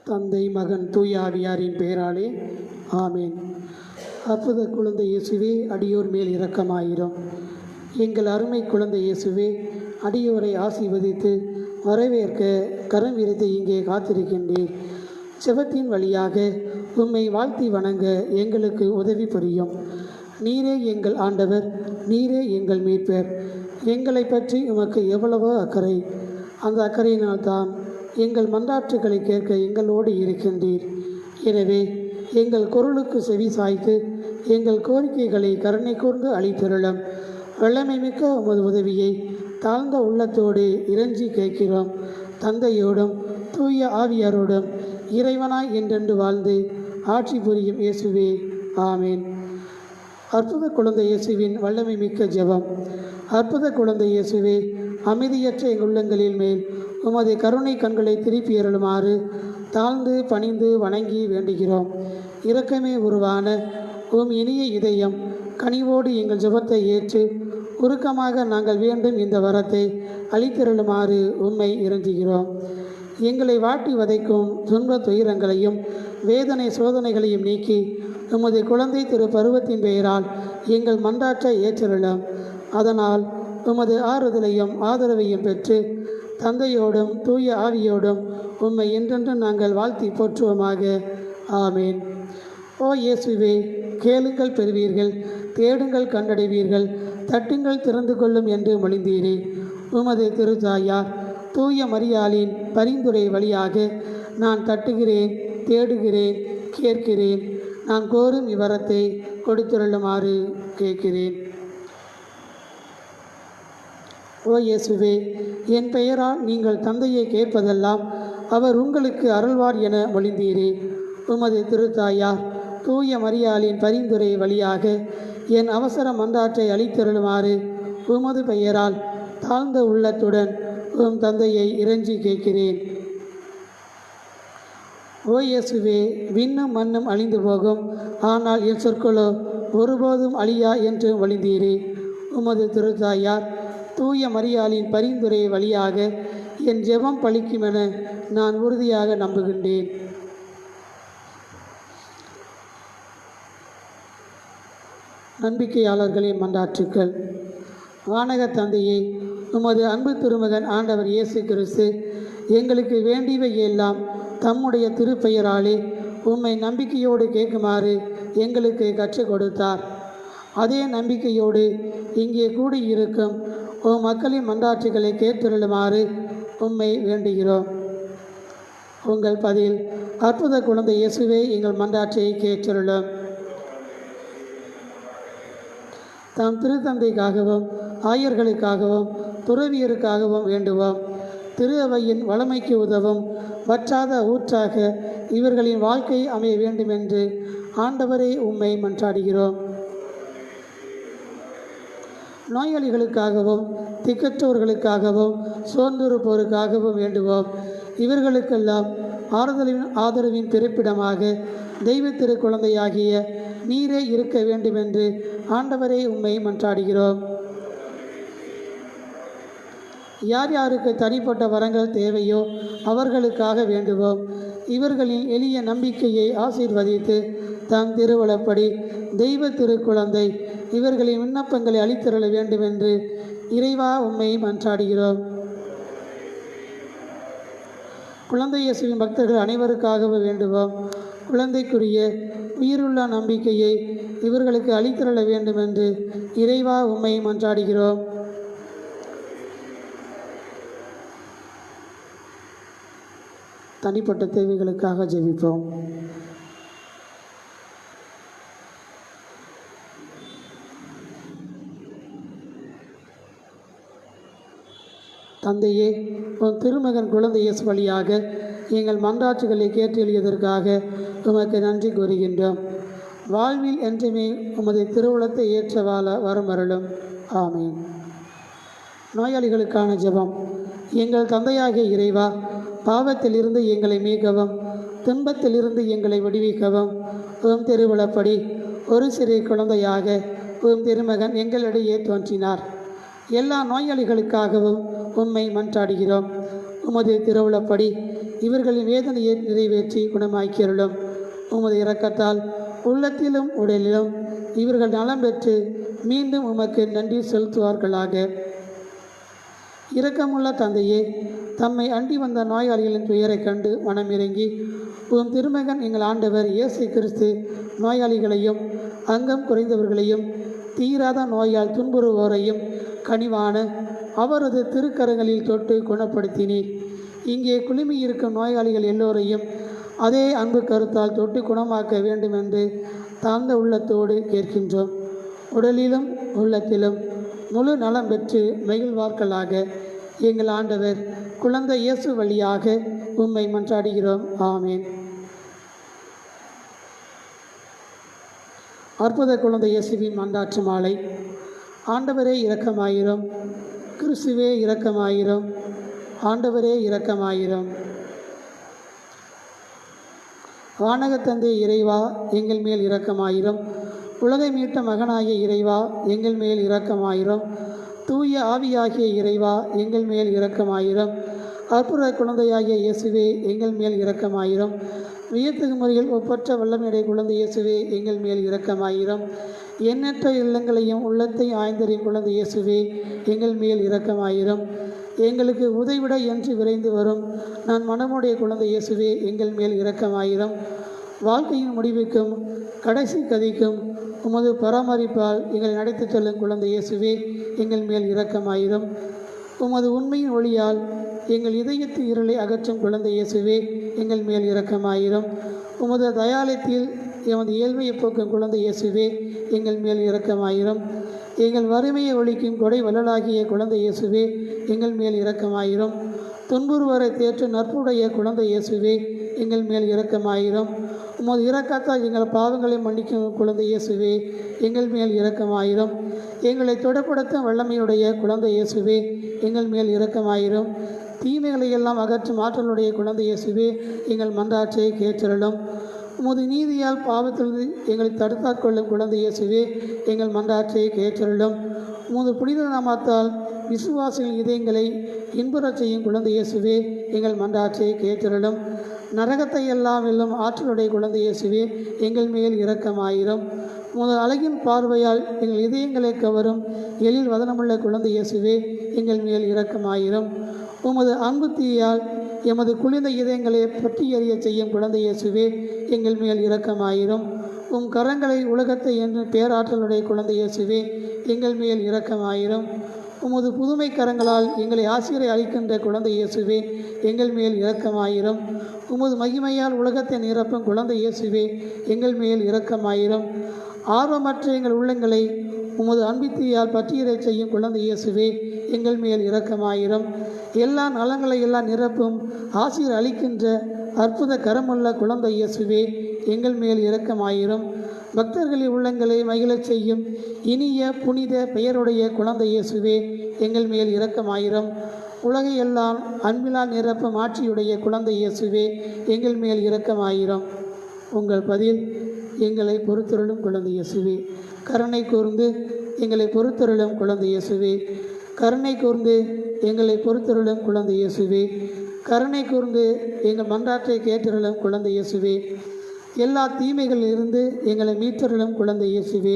தந்தை மகன் தூய ஆவியாரின் பெயராலே ஆமேன். அற்புத குழந்தை இயேசுவே, அடியோர் மேல் இரக்கமாயிரும். எங்கள் அருமை குழந்தை இயேசுவே, அடியோரை ஆசீர்வதித்து வரவேற்க கரம் விரித்து இங்கே காத்திருக்கின்றீர். செபத்தின் வழியாக உம்மை வாழ்த்தி வணங்க எங்களுக்கு உதவி புரியும். நீரே எங்கள் ஆண்டவர், நீரே எங்கள் மீட்பர். எங்களை பற்றி உமக்கு எவ்வளவோ அக்கறை. அந்த அக்கறையினால்தான் எங்கள் மன்றாட்டுகளை கேட்க எங்களோடு இருக்கின்றீர். எனவே எங்கள் குரலுக்கு செவி சாய்த்து எங்கள் கோரிக்கைகளை கருணை கூர்ந்து அளித்தருளும். வல்லமை மிக்க உமது உதவியை தாழ்ந்த உள்ளத்தோடு இறைஞ்சி கேட்கிறோம். தந்தையோடும் தூய ஆவியாரோடும் இறைவனாய் என்றென்று வாழ்ந்து ஆட்சி புரியும் இயேசுவே, ஆமேன். அற்புத குழந்தை இயேசுவின் வல்லமை மிக்க ஜெபம். அற்புத குழந்தை இயேசுவே, அமைதியற்ற எங்கள் உள்ளங்களின் மேல் உமது கருணை கண்களை திருப்பி அருளுமாறு தாழ்ந்து பணிந்து வணங்கி வேண்டுகிறோம். இரக்கமே உருவான உம் இனிய இதயம் கனிவோடு எங்கள் ஜெபத்தை ஏற்று உருக்கமாக நாங்கள் வேண்டும் இந்த வரத்தை அளித்தருளுமாறு உம்மை இறைஞ்சுகிறோம். எங்களை வாட்டி வதைக்கும் துன்ப துயரங்களையும் வேதனை சோதனைகளையும் நீக்கி உமது குழந்தை திரு பருவத்தின் பெயரால் எங்கள் மன்றாற்றை ஏற்றருளும். அதனால் உமது ஆறுதலையும் ஆதரவையும் பெற்று தந்தையோடும் தூய ஆவியோடும் உம்மை என்றென்றும் நாங்கள் வாழ்த்தி போற்றுவோமாக. ஆமேன். ஓ இயேசுவே, கேளுங்கள் பெறுவீர்கள், தேடுங்கள் கண்டடைவீர்கள், தட்டுங்கள் திறந்து கொள்ளும் என்று மொழிந்தீரே. உமது திருத்தாயார் தூய மரியாளின் பரிந்துரை வழியாக நான் தட்டுகிறேன், தேடுகிறேன், கேட்கிறேன். நான் கோரும் இவ்வரத்தை கொடுத்துருளுமாறு கேட்கிறேன். ஓ இயேசுவே, என் பெயரால் நீங்கள் தந்தையை கேட்பதெல்லாம் அவர் உங்களுக்கு அருள்வார் என மொழிந்தீரே. உமது திருத்தாயார் தூய மரியாளின் பரிந்துரை வழியாக என் அவசர மன்றாற்றை அளித்தருளுமாறு உமது பெயரால் தாழ்ந்த உள்ளத்துடன் உம் தந்தையை இறைஞ்சி கேட்கிறேன். ஓ இயேசுவே, விண்ணும் மண்ணும் அழிந்து போகும், ஆனால் என் சொற்களோ ஒருபோதும் அழியா என்று வழிந்தீரே. உமது திருத்தாயார் தூய மரியாளின் பரிந்துரை வழியாக என் ஜெபம் பலிக்கும் என நான் உறுதியாக நம்புகின்றேன். நம்பிக்கையாளர்களின் மன்றாற்றுக்கள். வானக தந்தையே, உமது அன்பு திருமகன் ஆண்டவர் இயேசு கிறிஸ்து எங்களுக்கு வேண்டியவை எல்லாம் தம்முடைய திருப்பெயராலே உம்மை நம்பிக்கையோடு கேட்குமாறு எங்களுக்கு கற்றுக் கொடுத்தார். அதே நம்பிக்கையோடு இங்கே கூடியிருக்கும் உம் மக்களின் மன்றாற்றுகளை கேட்டருளுமாறு உம்மை வேண்டுகிறோம். உங்கள் பதில் அற்புத குழந்தை இயேசுவே, எங்கள் மன்றாற்றை கேட்டருளும். தாம் திருத்தந்தைக்காகவும் ஆயர்களுக்காகவும் துறவியருக்காகவும் வேண்டுவோம். திரு அவையின் வளமைக்கு உதவும் வற்றாத ஊற்றாக இவர்களின் வாழ்க்கை அமைய வேண்டுமென்று ஆண்டவரே உம்மை மன்றாடுகிறோம். நோயாளிகளுக்காகவும் திக்கற்றோர்களுக்காகவும் சோர்ந்திருப்போருக்காகவும் வேண்டுவோம். இவர்களுக்கெல்லாம் ஆதரவின் பிறப்பிடமாக தெய்வ திரு குழந்தையாகிய நீரே இருக்க வேண்டுமென்று ஆண்டவரே உம்மை மன்றாடுகிறோம். யார் யாருக்கு தனிப்பட்ட வரங்கள் தேவையோ அவர்களுக்காக வேண்டுவோம். இவர்களின் எளிய நம்பிக்கையை ஆசீர்வதித்து தம் திருவளப்படி தெய்வ திருக்குழந்தை இவர்களின் விண்ணப்பங்களை அளித்தருள வேண்டுமென்று இறைவா உம்மை மன்றாடுகிறோம். குழந்தை இயேசுவின் பக்தர்கள் அனைவருக்காகவும் வேண்டுவோம். குழந்தைக்குரிய உயிருள்ள நம்பிக்கையை இவர்களுக்கு அளித்தருள வேண்டுமென்று இறைவா உம்மை மன்றாடுகிறோம். தனிப்பட்ட தேவைகளுக்காக ஜெபிப்போம். தந்தையே, உன் திருமகன் குழந்தை இயேசு வழியாக எங்கள் மன்றாற்றுகளை கேட்டு எழுதியதற்காக உமக்கு நன்றி கூறுகின்றோம். வாழ்வில் என்றுமே உமது திருவுளத்தை ஏற்ற வாழ வரம் அருளும். ஆமீன். நோயாளிகளுக்கான ஜெபம். எங்கள் தந்தையாகிய இறைவா, பாவத்திலிருந்து எங்களை மீட்கவும் துன்பத்திலிருந்து எங்களை விடுவிக்கவும் உம் திருவுளப்படி ஒரு சிறு குழந்தையாக உம் திருமகன் எங்களிடையே தோன்றினார். எல்லா நோயாளிகளுக்காகவும் உம்மை மன்றாடுகிறோம். உமது திருவுளப்படி இவர்களின் வேதனையை நிறைவேற்றி குணமாக்கியருளும். உமது இரக்கத்தால் உள்ளத்திலும் உடலிலும் இவர்கள் நலம் பெற்று மீண்டும் உமக்கு நன்றி செலுத்துவார்களாக. இரக்கமுள்ள தந்தையே, தம்மை அண்டி வந்த நோயாளிகளின் துயரை கண்டு மனமிறங்கி உம் திருமகன் எங்கள் ஆண்டவர் இயேசு கிறிஸ்து நோயாளிகளையும் அங்கம் குறைந்தவர்களையும் தீராத நோயால் துன்புறுவோரையும் கனிவான அவரது திருக்கரங்களில் தொட்டு குணப்படுத்தினீர். இங்கே குழுமியிருக்கும் நோயாளிகள் எல்லோரையும் அதே அன்பு கருத்தால் தொட்டு குணமாக்க வேண்டுமென்று தாழ்ந்த உள்ளத்தோடு கேட்கின்றோம். உடலிலும் உள்ளத்திலும் முழு நலம் பெற்று மகிழ்வார்களாக. எங்கள் ஆண்டவர் குழந்தை இயேசு வழியாக உம்மை மன்றாடுகிறோம். ஆமேன். அற்புத குழந்தை இயேசுவின் மன்றாற்று மாலை. ஆண்டவரே இரக்கமாயிரும், கிறிஸ்துவே இரக்கமாயிரும், ஆண்டவரே இரக்கமாயிரும். வானகத்தந்தை இறைவா, எங்கள் மேல் இரக்கமாயிரும். உலகை மீட்ட மகனாகிய இறைவா, எங்கள் மேல் இரக்கமாயிரும். தூய ஆவியாகிய இறைவா, எங்கள் மேல் இரக்கமாயிரும். அற்புத குழந்தையாகிய இயேசுவே, எங்கள் மேல் இரக்கமாயிரும். வியத்தகு முறையில் ஒப்பற்ற வல்லமையுடைய குழந்தை இயேசுவே, எங்கள் மேல் இரக்கமாயிரும். எண்ணற்ற இல்லங்களையும் உள்ளத்தை ஆய்ந்தறியும் குழந்தை இயேசுவே, எங்கள் மேல் இரக்கமாயிரும். எங்களுக்கு உதவிட என்று விரைந்து வரும் நான் மனமுடைய குழந்தை இயேசுவே, எங்கள் மேல் இரக்கமாயிரும். வாழ்க்கையின் முடிவுக்கும் கடைசி கதிக்கும் உமது பராமரிப்பால் எங்களை நடத்திச் செல்லும் குழந்தை இயேசுவே, எங்கள் மேல் இரக்கமாயிரும். உமது உண்மையின் ஒளியால் எங்கள் இதயத்து இருளை அகற்றும் குழந்தை இயேசுவே, எங்கள் மேல் இரக்கமாயிரும். உமது தயாலயத்தில் எமது ஏழ்மையை போக்கும் குழந்தை இயேசுவே, எங்கள் மேல் இரக்கமாயிரும். எங்கள் வறுமையை ஒழிக்கும் கொடை வள்ளலாகிய குழந்தை இயேசுவே, எங்கள் மேல் இரக்கமாயிரும். துன்புறுவரை தேற்று நற்புடைய குழந்தை இயேசுவே, எங்கள் மேல் இரக்கமாயிரும். உமது இரக்கத்தால் எங்கள் பாவங்களை மன்னிக்கும் குழந்தை இயேசுவே, எங்கள் மேல் இரக்கமாயிரும். எங்களை தொடப்படுத்தும் வல்லமையுடைய குழந்தை இயேசுவே, எங்கள் மேல் இரக்கமாயிரும். தீமைகளை எல்லாம் அகற்றும் ஆற்றலுடைய குழந்தை இயேசுவே, எங்கள் மன்றாற்றை கேட்டருளும். உமது நீதியால் பாவத்திலிருந்து எங்களை தடுத்தாற் கொள்ளும் குழந்தை இயேசுவே, எங்கள் மன்றாற்றை கேட்டருளும். உமது புனித நாமத்தால் விசுவாசிகள் இதயங்களை இன்புறச் செய்யும் குழந்தை இயேசுவே, எங்கள் மன்றாற்றை கேட்டருளும். நரகத்தை எல்லாம் வெல்லும் ஆற்றலுடைய குழந்தை இயேசுவே, எங்கள் மேல் இரக்கமாயிரும். உமது அழகின் பார்வையால் எங்கள் இதயங்களை கவரும் எழில் வதனமுள்ள குழந்தை இயேசுவே, எங்கள் மேல் இரக்கமாயிரும். உமது அன்பு தீயால் எமது குளிர்ந்த இதயங்களை பற்றி எறிய செய்யும் குழந்தை இயேசுவே, எங்கள் மேல் இரக்கமாயிரும். உம் கரங்களை உலகத்தை என்று பேராற்றலுடைய குழந்தை இயேசுவே, எங்கள் மேல் இரக்கமாயிரும். உமது புதுமை கரங்களால் எங்களை ஆசிரியரை அளிக்கின்ற குழந்தை இயேசுவே, எங்கள் மேல் இரக்கமாயிரும். உமது மகிமையால் உலகத்தை நிரப்பும் குழந்தை இயேசுவே, எங்கள் மேல் இரக்கமாயிரும். ஆர்வமற்ற எங்கள் உள்ளங்களை உமது அன்பித்தியால் பற்றியறை செய்யும் குழந்தை இயேசுவே, எங்கள் மேல் இரக்கமாயிரும். எல்லா நலங்களை எல்லாம் நிரப்பும் ஆசிரியர் அளிக்கின்ற அற்புத கரமுள்ள குழந்தை இயேசுவே, எங்கள் மேல் இரக்கமாயிரும். பக்தர்களின் உள்ளங்களை மகிழச் செய்யும் இனிய புனித பெயருடைய குழந்தை இயேசுவே, எங்கள் மேல் இரக்கமாயிரும். உலகை எல்லாம் அன்பிலால் நிரப்பும் ஆட்சியுடைய குழந்தை இயேசுவே, எங்கள் மேல் இரக்கமாயிரும். உங்கள் பதில் எங்களை பொறுத்தருளும் குழந்தை இயேசுவே, கருணை கூர்ந்து எங்களை பொறுத்தருளும் குழந்தை இயேசுவே, கருணை கூர்ந்து எங்களை பொறுத்தருளும் குழந்தை இயேசுவே, கருணை கூர்ந்து எங்கள் மன்றாற்றை கேட்டருளும் குழந்தை இயேசுவே, எல்லா தீமைகளில் இருந்து எங்களை மீட்டருளும் குழந்தை இயேசுவே,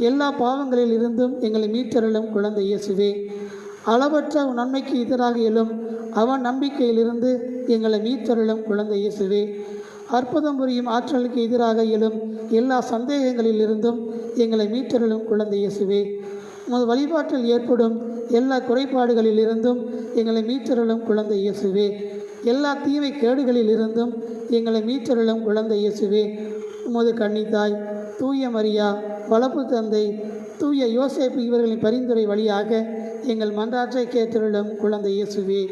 எல்லா பாவங்களில் இருந்தும் எங்களை மீட்டருளும் குழந்தை இயேசுவே, அளவற்ற நன்மைக்கு எதிராக எழும் அவன் நம்பிக்கையிலிருந்து எங்களை மீட்டருளும் குழந்தை இயேசுவே, அற்புதம் புரியும் ஆற்றலுக்கு எதிராக எழும் எல்லா சந்தேகங்களிலிருந்தும் எங்களை மீட்டருளும் குழந்தை இயேசுவே, உமது வழிபாட்டில் ஏற்படும் எல்லா குறைபாடுகளிலிருந்தும் எங்களை மீட்டருளும் குழந்தை இயேசுவே, எல்லா தீமை கேடுகளில் இருந்தும் எங்களை மீட்டருளும் குழந்தை இயேசுவே, உமது கன்னித்தாய் தூய மரியா, வளர்ப்பு தந்தை தூய யோசேப்பு இவர்களின் பரிந்துரை வழியாக எங்கள் மன்றாற்றை கேட்டருளும் குழந்தை இயேசுவே,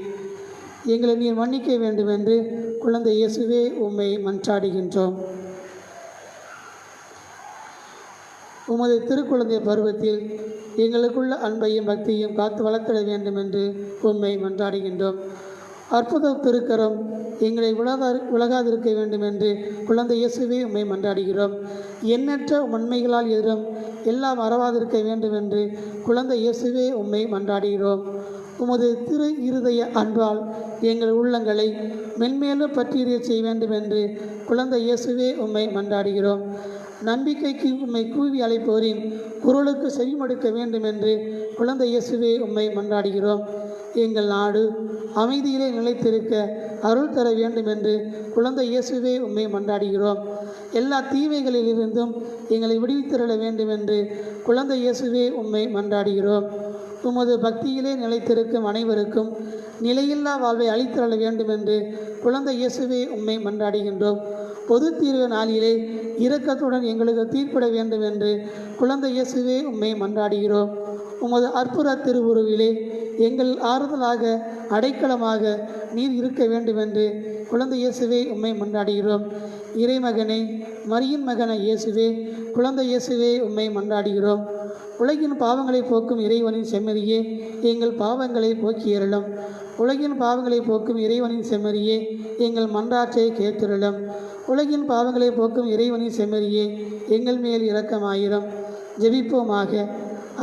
எங்களை நீர் மன்னிக்க வேண்டுமென்று குழந்தை இயேசுவே உம்மை மன்றாடுகின்றோம். உமது திருக்குழந்தை பருவத்தில் எங்களுக்குள்ள அன்பையும் பக்தியும் காத்து வளர்த்திட வேண்டும் என்று உம்மை மன்றாடுகின்றோம். அற்புத திருக்கரம் எங்களை உலகாதிருக்க வேண்டும் என்று குழந்தை இயேசுவே உம்மை மன்றாடுகிறோம். எண்ணற்ற உண்மைகளால் எதிரும் எல்லாம் மறவாதிருக்க வேண்டும் என்று குழந்தை இயேசுவே உம்மை மன்றாடுகிறோம். உமது திரு இருதய அன்பால் எங்கள் உள்ளங்களை மென்மேலும் பற்றியறிய செய்ய வேண்டும் என்று குழந்தை இயேசுவே உம்மை மன்றாடுகிறோம். நம்பிக்கைக்கு உம்மை கூவி அழைப்போரின் குரலுக்கு செவிமடுக்க வேண்டும் என்று குழந்தை இயேசுவே உம்மை மன்றாடுகிறோம். எங்கள் நாடு அமைதியிலே நிலைத்திருக்க அருள் தர வேண்டும் என்று குழந்தை இயேசுவே உம்மை மன்றாடுகிறோம். எல்லா தீமைகளிலிருந்தும் எங்களை விடுவித்திரள வேண்டும் என்று குழந்தை இயேசுவே உம்மை மன்றாடுகிறோம். உமது பக்தியிலே நிலைத்திருக்கும் அனைவருக்கும் நிலையில்லா வாழ்வை அளித்திரள வேண்டும் என்று குழந்தை இயேசுவே உம்மை மன்றாடுகின்றோம். பொது தீர்வு நாளிலே இரக்கத்துடன் எங்களுக்கு தீர்ப்பிட வேண்டும் என்று குழந்தை இயேசுவே உம்மை மன்றாடுகிறோம். உமது அற்புத திருவுருவிலே எங்கள் ஆறுதலாக அடைக்கலமாக நீர் இருக்க வேண்டும் என்று குழந்தை இயேசுவே உம்மை மன்றாடுகிறோம். இறைமகனே, மரியின் மகன இயேசுவே, குழந்தை இயேசுவே உம்மை மன்றாடுகிறோம். உலகின் பாவங்களை போக்கும் இறைவனின் செம்மறியே, எங்கள் பாவங்களை போக்கியருளும். உலகின் பாவங்களை போக்கும் இறைவனின் செம்மறியே, எங்கள் மன்றாற்றை கேட்டிருளும். உலகின் பாவங்களை போக்கும் இறைவனின் செம்மறியே, எங்கள் மேல் இரக்கமாயிரும். ஜெபிப்போமாக.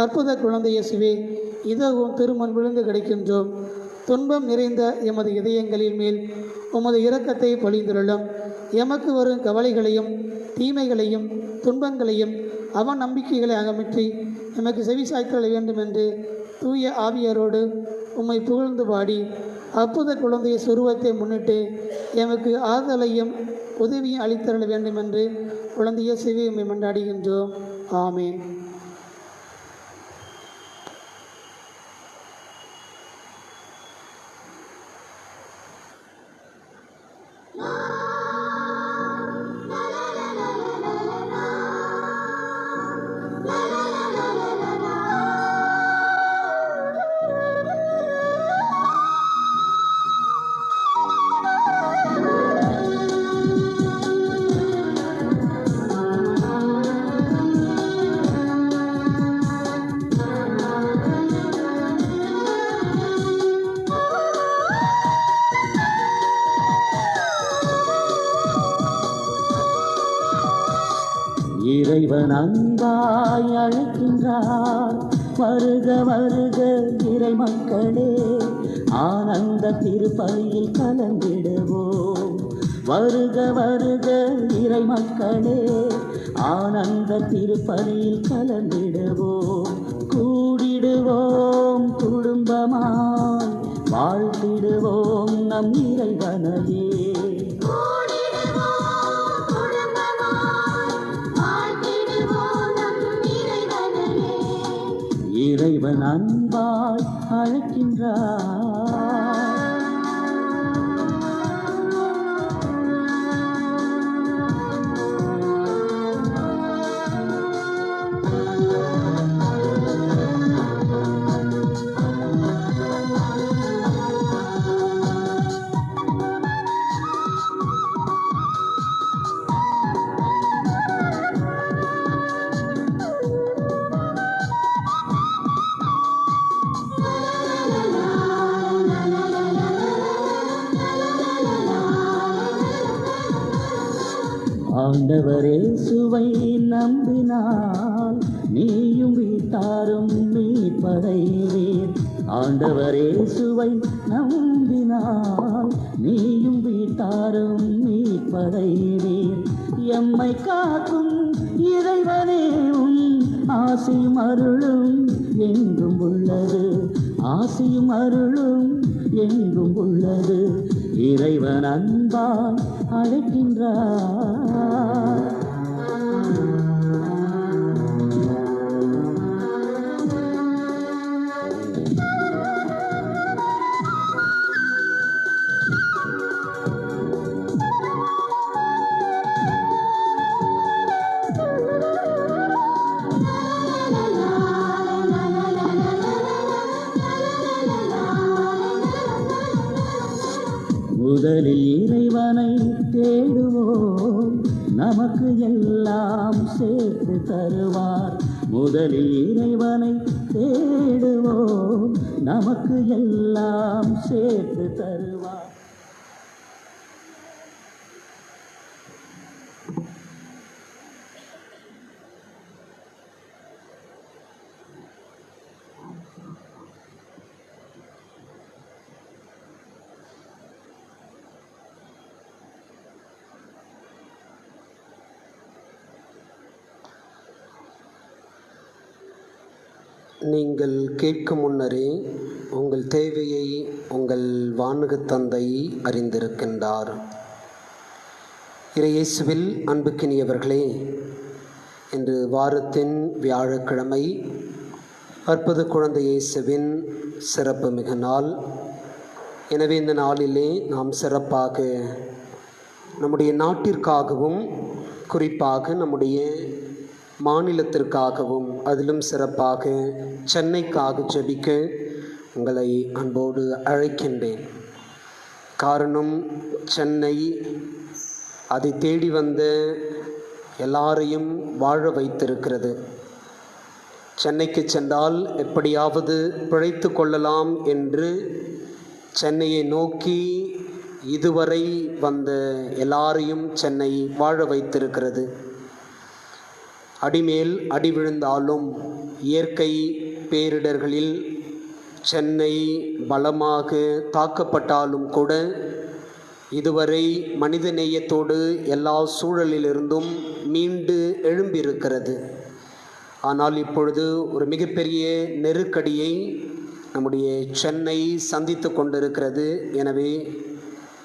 அற்புத குழந்தை இயேசுவே, இதவும் திருமண் விழுந்து கிடைக்கின்றோம். துன்பம் நிறைந்த எமது இதயங்களின் மேல் உமது இரக்கத்தை பொழிந்திருளும். எமக்கு வரும் கவலைகளையும் தீமைகளையும் துன்பங்களையும் அவநம்பிக்கைகளை அகற்றி எமக்கு செவி சாய்த்தல வேண்டும் என்று தூய ஆவியாரோடு உம்மை புகழ்ந்து பாடி அற்புத குழந்தைய சுருவத்தை முன்னிட்டு எமக்கு ஆறுதலையும் உதவியும் அளித்தரல வேண்டும் என்று குழந்தை இயேசுவே உம்மை மன்றாடுகின்றோம். ஆமேன். இறைவன் அன்பாய் அழைக்கின்றார், வருக வருக இறை மக்களே, ஆனந்த திருப்பலியில் கலந்திடுவோம். வருக வருக இறை மக்களே, ஆனந்த திருப்பலியில் கலந்திடுவோம். கூடிடுவோம் குடும்பமாய், வாழ்த்திடுவோம் நம் இறைவனையே. இறைவன் அன்பாய் அழைக்கின்றார். ஆண்டவரே சுவை நம்பினால் நீயும் வீட்டாரும் மீட்படைவீர். ஆண்டவரே சுவை நம்பினால் நீயும் வீட்டாரும் மீட்படைவீர். எம்மை காக்கும் இறைவனே உன் ஆசியும் அருளும் எங்கும் உள்ளது. ஆசியும் அருளும் எங்கும் உள்ளது. இறைவன் அன்பால் அழைக்கின்றார். முதலில் இறைவனை தேடுவோம், நமக்கு எல்லாம் சேர்த்து தருவார். முதலில் இறைவனை தேடுவோம், நமக்கு எல்லாம் சேர்த்து தருவார். நீங்கள் கேட்கும் முன்னரே உங்கள் தேவையை உங்கள் வானகத் தந்தை அறிந்திருக்கின்றார். இறையேசுவில் அன்புக்கினியவர்களே, இன்று வாரத்தின் வியாழக்கிழமை அற்புத குழந்தை இயேசுவின் சிறப்பு மிகு நாள். எனவே இந்த நாளிலே நாம் சிறப்பாக நம்முடைய நாட்டிற்காகவும் குறிப்பாக நம்முடைய மாநிலத்திற்காகவும் அதிலும் சிறப்பாக சென்னைக்காக ஜெபிக்க உங்களை அன்போடு அழைக்கின்றேன். காரணம், சென்னை அதை தேடி வந்த எல்லாரையும் வாழ வைத்திருக்கிறது. சென்னைக்கு சென்றால் எப்படியாவது பிழைத்து கொள்ளலாம் என்று சென்னையை நோக்கி இதுவரை வந்த எல்லாரையும் சென்னை வாழ வைத்திருக்கிறது. அடிமேல் அடி விழுந்தாலும் இயற்கை பேரிடர்களில் சென்னை பலமாக தாக்கப்பட்டாலும் கூட இதுவரை மனித நேயத்தோடு எல்லா சூழலிலிருந்தும் மீண்டு எழும்பியிருக்கிறது. ஆனால் இப்பொழுது ஒரு மிகப்பெரிய நெருக்கடியை நம்முடைய சென்னை சந்தித்து கொண்டிருக்கிறது. எனவே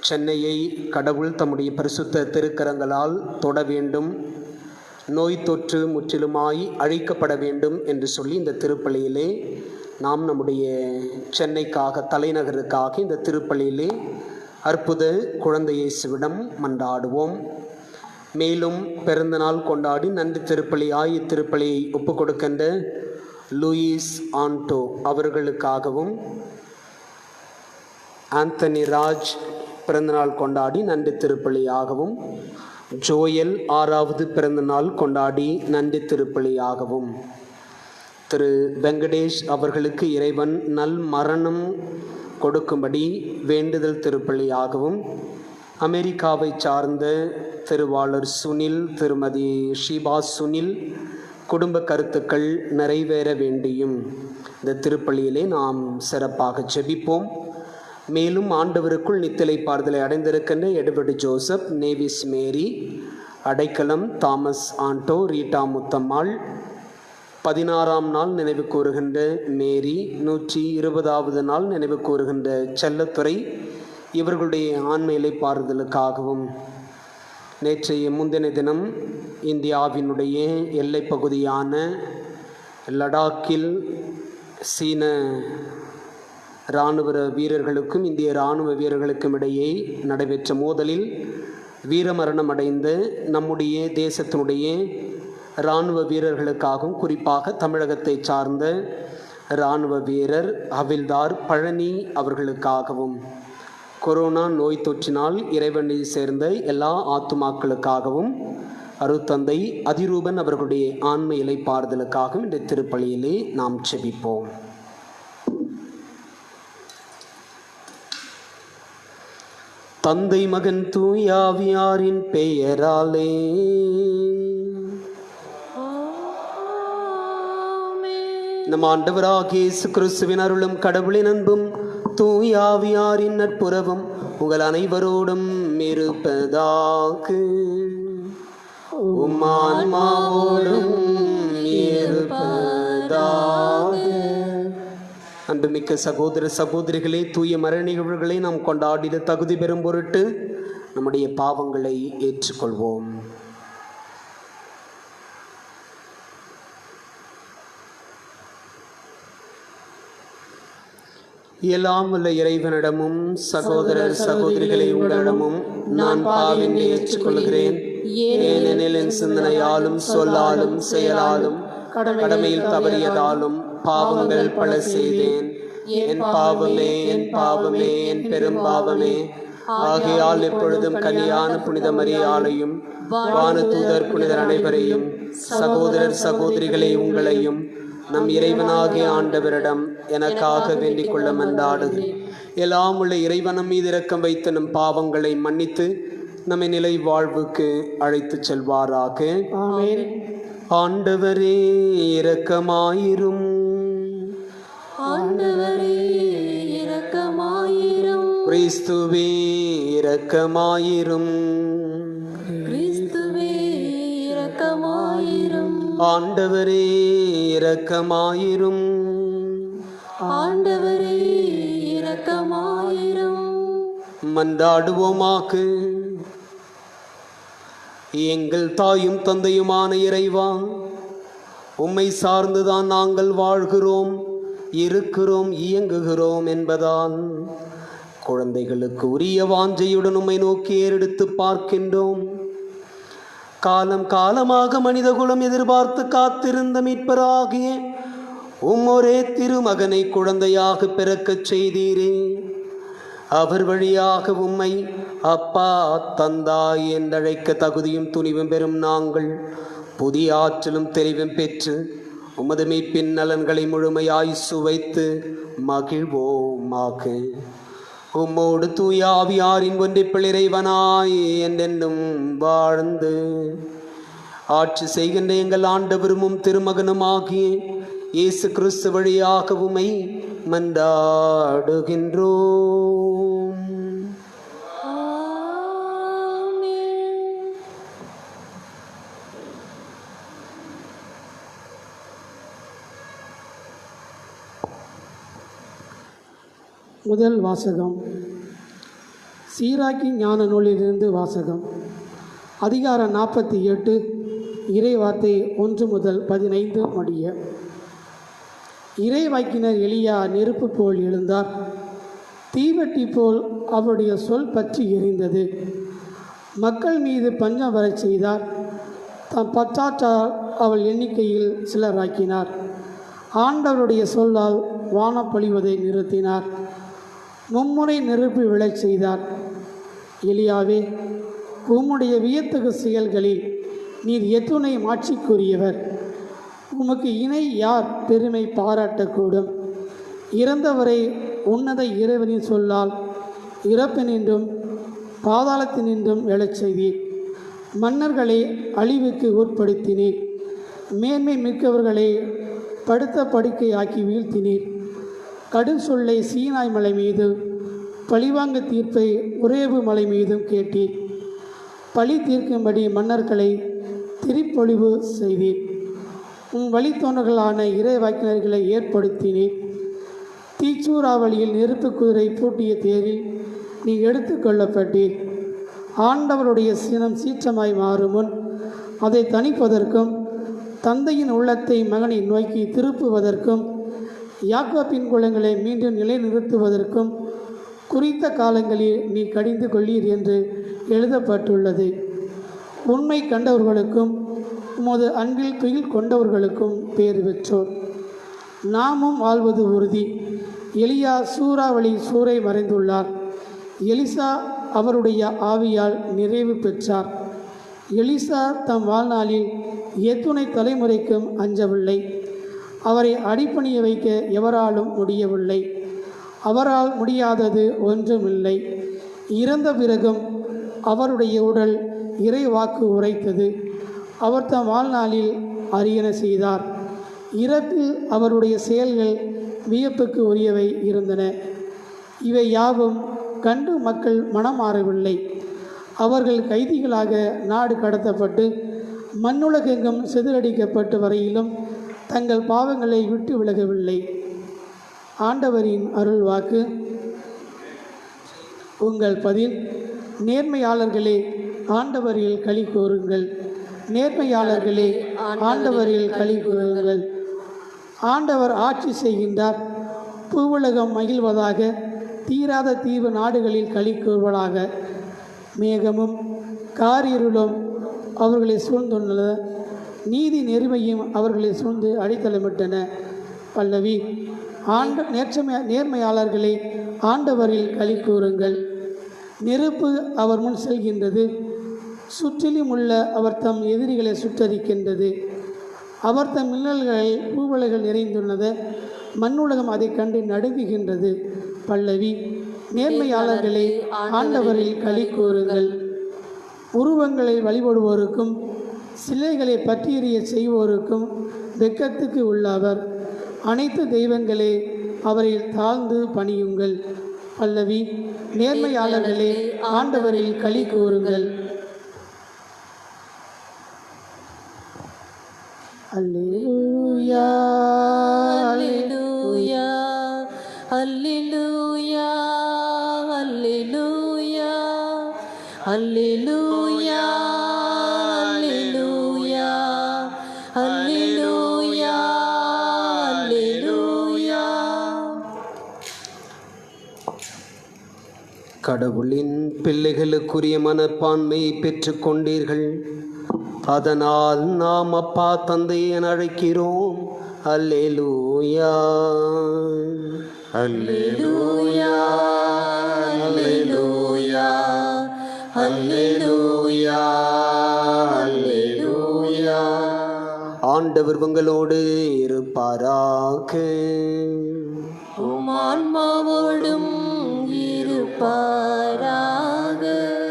சென்னையை கடவுள் தம்முடைய பரிசுத்த திருக்கரங்களால் தொட வேண்டும், நோய் தொற்று முற்றிலுமாய் அழிக்கப்பட வேண்டும் என்று சொல்லி இந்த திருப்பலியிலே நாம் நம்முடைய சென்னைக்காக, தலைநகருக்காக இந்த திருப்பலியிலே அற்புத குழந்தை இயேசுவிடம் மன்றாடுவோம். மேலும் பிறந்தநாள் கொண்டாடி நன்றி திருப்பலியாய் இத்திருப்பலியை ஒப்புக் கொடுக்கின்ற லூயிஸ் ஆண்டோ அவர்களுக்காகவும், ஆந்தனி ராஜ் பிறந்தநாள் கொண்டாடி நன்றி திருப்பலியாகவும், ஜோயல் 6வது பிறந்தநாள் கொண்டாடி நன்றி திருப்பலியாகவும், திரு வெங்கடேஷ் அவர்களுக்கு இறைவன் நல் மரணம் கொடுக்கும்படி வேண்டுதல் திருப்பலியாகவும், அமெரிக்காவை சார்ந்த திருவாளர் சுனில், திருமதி ஷீபா சுனில் குடும்ப கருத்துக்கள் நிறைவேற வேண்டியும் இந்த திருப்பலியிலே நாம் சிறப்பாக ஜெபிப்போம். மேலும் ஆண்டவருக்குள் நித்திலை பார்தலை அடைந்திருக்கின்ற எட்வர்டு ஜோசப், நேவிஸ் மேரி, அடைக்கலம் தாமஸ் ஆண்டோ, ரீட்டா முத்தம்மாள் 16ஆம் நாள் நினைவு கூறுகின்ற மேரி, 120வது நாள் நினைவு கூறுகின்ற செல்லத்துறை இவர்களுடைய ஆண்மையிலை பாறுதலுக்காகவும், நேற்றைய முந்தின தினம் இந்தியாவினுடைய எல்லை பகுதியான லடாக்கில் சீன இராணுவ வீரர்களுக்கும் இந்திய இராணுவ வீரர்களுக்கும் இடையே நடைபெற்ற மோதலில் வீரமரணம் அடைந்த நம்முடைய தேசத்தினுடைய இராணுவ வீரர்களுக்காகவும், குறிப்பாக தமிழகத்தை சார்ந்த இராணுவ வீரர் ஹவில்தார் பழனி அவர்களுக்காகவும், கொரோனா நோய் தொற்றினால் இறைவனை சேர்ந்த எல்லா ஆத்துமாக்களுக்காகவும், அருட்தந்தை அதிரூபன் அவர்களுடைய ஆன்ம இலைப்பாறுதலுக்காகவும் இந்த திருப்பலியிலே நாம் செபிப்போம். தந்தை மகன் தூய ஆவியாரின் பெயராலே நம் ஆண்டவராகிய இயேசு கிறிஸ்துவின் அருளும் கடவுளின் அன்பும் தூய ஆவியாரின் நட்புறவும் உங்கள் அனைவரோடும் இருப்பதாக. உம் ஆன்மாவோடும் இருப்பதாக. அன்புமிக்க சகோதர சகோதரிகளே, தூய மறை நிகழ்வுகளை நாம் கொண்டாடிட தகுதி பெறும் பொருட்டு நம்முடைய பாவங்களை ஏற்றுக்கொள்வோம். எல்லாம் உள்ள இறைவனிடமும் சகோதரர் சகோதரிகளை உங்களிடமும் நான் பாவினை ஏற்றுக்கொள்கிறேன். ஏனெனில் என் சிந்தனையாலும் சொல்லாலும் செயலாலும் கடமையில் தவறியதாலும் பாவங்கள் பல செய்தேன். என் பாவமே, என் பாவமே, என் பெரும் பாவமே. ஆகையால் எப்பொழுதும் கன்னியான புனித மரியாளையும் வானதூதர் புனிதர் அனைவரையும் சகோதரர் சகோதரிகளை உங்களையும் நம் இறைவனாகிய ஆண்டவரிடம் எனக்காக வேண்டிக் கொள்ள மன்றாடுகிறேன். எல்லாம் உள்ள இறைவனம் மீது இரக்கம் வைத்து நம் பாவங்களை மன்னித்து நம்மை நிலை வாழ்வுக்கு அழைத்து செல்வாராக. ஆமென். ஆண்டவரே இரக்கமாயிரும். ஆண்டவரே இரக்கமாயிரும். கிறிஸ்துவே இரக்கமாயிரும். கிறிஸ்துவே இரக்கமாயிரும். ஆண்டவரே இரக்கமாயிரும். ஆண்டவரே இரக்கமாயிரும். மன்றாடுவோமாக. எங்கள் தாயும் தந்தையுமான இறைவா, உம்மை சார்ந்துதான் நாங்கள் வாழ்கிறோம், இருக்கிறோம், இயங்குகிறோம் என்பதால் குழந்தைகளுக்கு உரிய வாஞ்சையுடன் உம்மை நோக்கி ஏறெடுத்து பார்க்கின்றோம். காலம் காலமாக மனிதகுலம் எதிர்பார்த்து காத்திருந்த மீட்பராகிய ஒரே திருமகனை குழந்தையாக பிறக்கச் செய்தீரே. அவர் வழியாக உம்மை அப்பா தந்தாய் என்றழைக்க தகுதியும் துணிவும் பெறும் நாங்கள் புதிய ஆற்றலும் தெளிவும் பெற்று உமது மீட்பின் நலன்களை முழுமையாய் சுவைத்து மகிழ்வோமாக. உம்மோடு தூய ஆவியாரின் ஒன்றிப்பில் இறைவனாய் என்றென்றும் வாழ்ந்து ஆட்சி செய்கின்ற எங்கள் ஆண்டவரும் திருமகனுமாகிய இயேசு கிறிஸ்து வழியாக உம்மை மன்றாடுகின்றோம். முதல் வாசகம். சீராக்கி ஞான நூலிலிருந்து வாசகம். அதிகாரம் 48, இறைவார்த்தை 1 முதல் 15 முடிய. இறைவாக்கினர் எலியா நெருப்பு போல் எழுந்தார். தீவெட்டி போல் அவருடைய சொல் பற்றி எரிந்தது. மக்கள் மீது பஞ்சம் வரச் செய்தார். தம் பற்றாற்றால் அவள் எண்ணிக்கையில் சிலராக்கினார். ஆண்டவருடைய சொல்லால் வானம் பொழிவதை நிறுத்தினார். மும்முறை நெருப்பு விழச் செய்தார். எலியாவே, உம்முடைய வியத்தகு செயல்களில் நீர் எத்துணை மாட்சிக்குரியவர். உமக்கு இணை யார் பெருமை பாராட்டக்கூடும்? இறந்தவரை உன்னத இறைவனின் சொல்லால் இறப்பினின்றும் பாதாளத்தினின்றும் எழச் செய்தீர். மன்னர்களை அழிவுக்கு உட்படுத்தினீர். மேன்மை மிக்கவர்களை படுத்த படுக்கையாக்கி வீழ்த்தினீர். கடும் சொல்லை சீனாய் மலை மீது, பழிவாங்க தீர்ப்பை உரேபு மலை மீதும் கேட்டீர். பழி தீர்க்கும்படி மன்னர்களை திரிப்பொழிவு செய்தீர். உன் வழித்தோன்றர்களான இறைவாக்கினர்களை ஏற்படுத்தினீர். தீச்சூறாவளியில் நெருப்பு குதிரை பூட்டிய தேரில் நீ எடுத்து கொள்ளப்பட்டீர். ஆண்டவருடைய சினம் சீற்றமாய் மாறும் முன் அதை தணிப்பதற்கும் தந்தையின் உள்ளத்தை மகனை நோக்கி திருப்புவதற்கும் யாக்கோபின் குலங்களை மீண்டும் நிலைநிறுத்துவதற்கும் குறித்த காலங்களில் நீ கடிந்து கொள்ளீர் என்று எழுதப்பட்டுள்ளது. உண்மை கண்டவர்களுக்கும் உமது அன்பில் துயில் கொண்டவர்களுக்கும் பேறு பெற்றோர். நாமும் வாழ்வது உறுதி. எலியா சூறாவளி சூறை மறைந்துள்ளார். எலிசா அவருடைய ஆவியால் நிறைவு பெற்றார். எலிசா தம் வாழ்நாளில் எத்துணை தலைமுறைக்கும் அஞ்சவில்லை. அவரை அடிப்பணிய வைக்க எவராலும் முடியவில்லை. அவரால் முடியாதது ஒன்றுமில்லை. இறந்த பிறகும் அவருடைய உடல் இறை வாக்கு உரைத்தது. அவர் தம் வாழ்நாளில் அரியன செய்தார். இறப்பில் அவருடைய செயல்கள் வியப்புக்கு உரியவை இருந்தன. இவை யாவும் கண்டு மக்கள் மனம் மாறவில்லை. அவர்கள் கைதிகளாக நாடு கடத்தப்பட்டு மண்ணுலகெங்கும் சிதறடிக்கப்பட்டு வரையிலும் தங்கள் பாவங்களை விட்டு விலகவில்லை. ஆண்டவரின் அருள் வாக்கு. உங்கள் பதில். நேர்மையாளர்களே, ஆண்டவரில் களி கூறுங்கள். நேர்மையாளர்களே, ஆண்டவரில் களி கூறுங்கள். ஆண்டவர் ஆட்சி செய்கின்றார். பூவுலகம் மகிழ்வதாக. தீராத தீவு நாடுகளில் களி கூறுவதாக. மேகமும் காரிருளும் அவர்களை சூழ்ந்துள்ளன. நீதி நெருமையும் அவர்களை சூழ்ந்து அடித்தளமிட்டன. பல்லவி. நேர்மையாளர்களே, ஆண்டவரில் களி கூறுங்கள். நெருப்பு அவர் முன் செல்கின்றது. சுற்றிலும் உள்ள அவர் தம் எதிரிகளை சுற்றறிக்கின்றது. அவர் தம் மின்னல்களில் பூவலைகள் நிறைந்துள்ளது. மண்ணுலகம் அதை கண்டு நடுங்குகின்றது. பல்லவி. நேர்மையாளர்களே, ஆண்டவரில் களி கூறுங்கள். உருவங்களை வழிபடுவோருக்கும் சிலைகளை பற்றியறிய செய்வோருக்கும் வெட்கத்துக்கு உள்ளவர். அனைத்து தெய்வங்களே, அவரில் தாழ்ந்து பணியுங்கள். பல்லவி. நேர்மையாளர்களே, ஆண்டவரில் களி கூறுங்கள். அல்லேலூயா, அல்லேலூயா. அல்லேலூயா அல்லேலூயா அல்லேலூயா அல்லேலூயா. கடவுளின் பிள்ளைகளுக்குரிய மனப்பான்மை பெற்றுக் கொண்டீர்கள். அதனால் நாம் அப்பா தந்தை என அழைக்கிறோம். அல்லேலூயா அல்லேலூயா அல்லேலூயா அல்லேலூயா அல்லேலூயா. ஆண்டவர் உங்களோடு இருப்பாராக. உம் ஆன்மாவோடும் இருப்பாராக.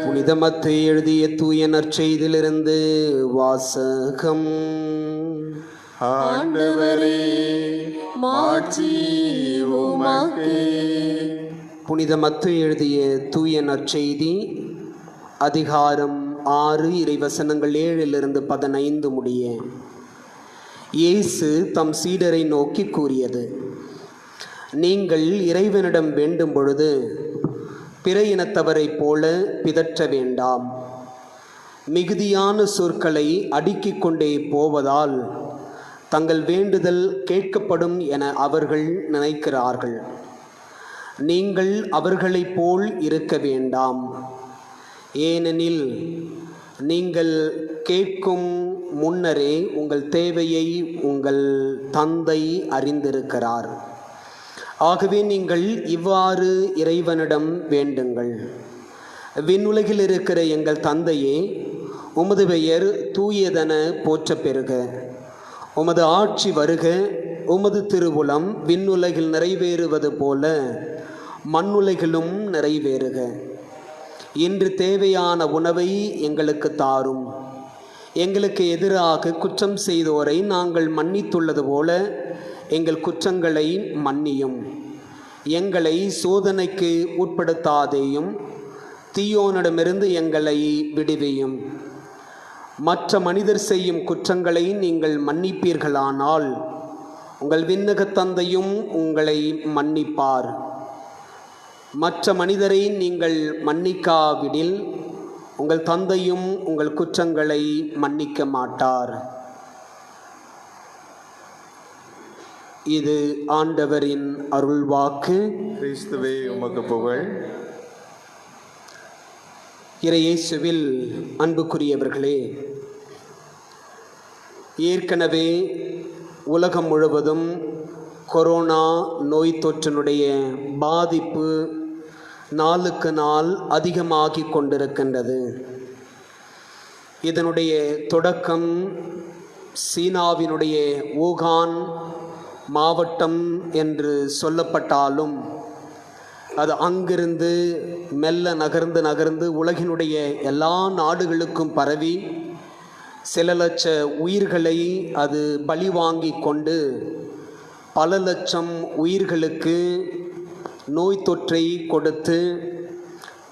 புனித மத்தேயு எழுதிய தூய நற்செய்தியிலிருந்து வாசகம். ஆண்டவரே மாட்சி உமக்கே. புனித மத்தேயு எழுதிய தூய நற்செய்தி அதிகாரம் 6 இறைவசனங்கள் 7-15 முடிய. இயேசு தம் சீடரை நோக்கி கூறியது: நீங்கள் இறைவனிடம் வேண்டும் பொழுது பிற இனத்தவரைப் போல பிதற்ற வேண்டாம். மிகுதியான சொற்களை அடுக்கிக் கொண்டே போவதால் தங்கள் வேண்டுதல் கேட்கப்படும் என அவர்கள் நினைக்கிறார்கள். நீங்கள் அவர்களைப் போல் இருக்க வேண்டாம். ஏனெனில் நீங்கள் கேட்கும் முன்னரே உங்கள் தேவையை உங்கள் தந்தை அறிந்திருக்கிறார். ஆகவே நீங்கள் இவ்வாறு இறைவனிடம் வேண்டுங்கள்: விண்ணுலகில் இருக்கிற எங்கள் தந்தையே, உமது பெயர் தூயதென போற்றப் பெறுக. உமது ஆட்சி வருக. உமது திருவுளம் விண்ணுலகில் நிறைவேறுவது போல மண்ணுலகிலும் நிறைவேறுக. இன்று தேவையான உணவை எங்களுக்கு தாரும். எங்களுக்கு எதிராக குற்றம் செய்தோரை நாங்கள் மன்னித்துள்ளது போல எங்கள் குற்றங்களை மன்னியும். எங்களை சோதனைக்கு உட்படுத்தாதேயும், தீயோனிடமிருந்து எங்களை விடுவியும். மற்ற மனிதர் செய்யும் குற்றங்களை நீங்கள் மன்னிப்பீர்களானால் உங்கள் விண்ணகத் தந்தையும் உங்களை மன்னிப்பார். மற்ற மனிதரை நீங்கள் மன்னிக்காவிடில் உங்கள் தந்தையும் உங்கள் குற்றங்களை மன்னிக்க மாட்டார். இது ஆண்டவரின் அருள்வாக்கு. கிறிஸ்துவே உமக்கு புகழ். இறையேசுவில் அன்புக்குரியவர்களே, ஏற்கனவே உலகம் முழுவதும் கொரோனா நோய் தொற்றினுடைய பாதிப்பு நாளுக்கு நாள் அதிகமாகி கொண்டிருக்கின்றது. இதனுடைய தொடக்கம் சீனாவினுடைய ஊகான் மாவட்டம் என்று சொல்லப்பட்டாலும் அது அங்கிருந்து மெல்ல நகர்ந்து உலகினுடைய எல்லா நாடுகளுக்கும் பரவி சில லட்ச உயிர்களை அது பலி வாங்கி கொண்டு பல லட்சம் உயிர்களுக்கு நோய் தொற்றை கொடுத்து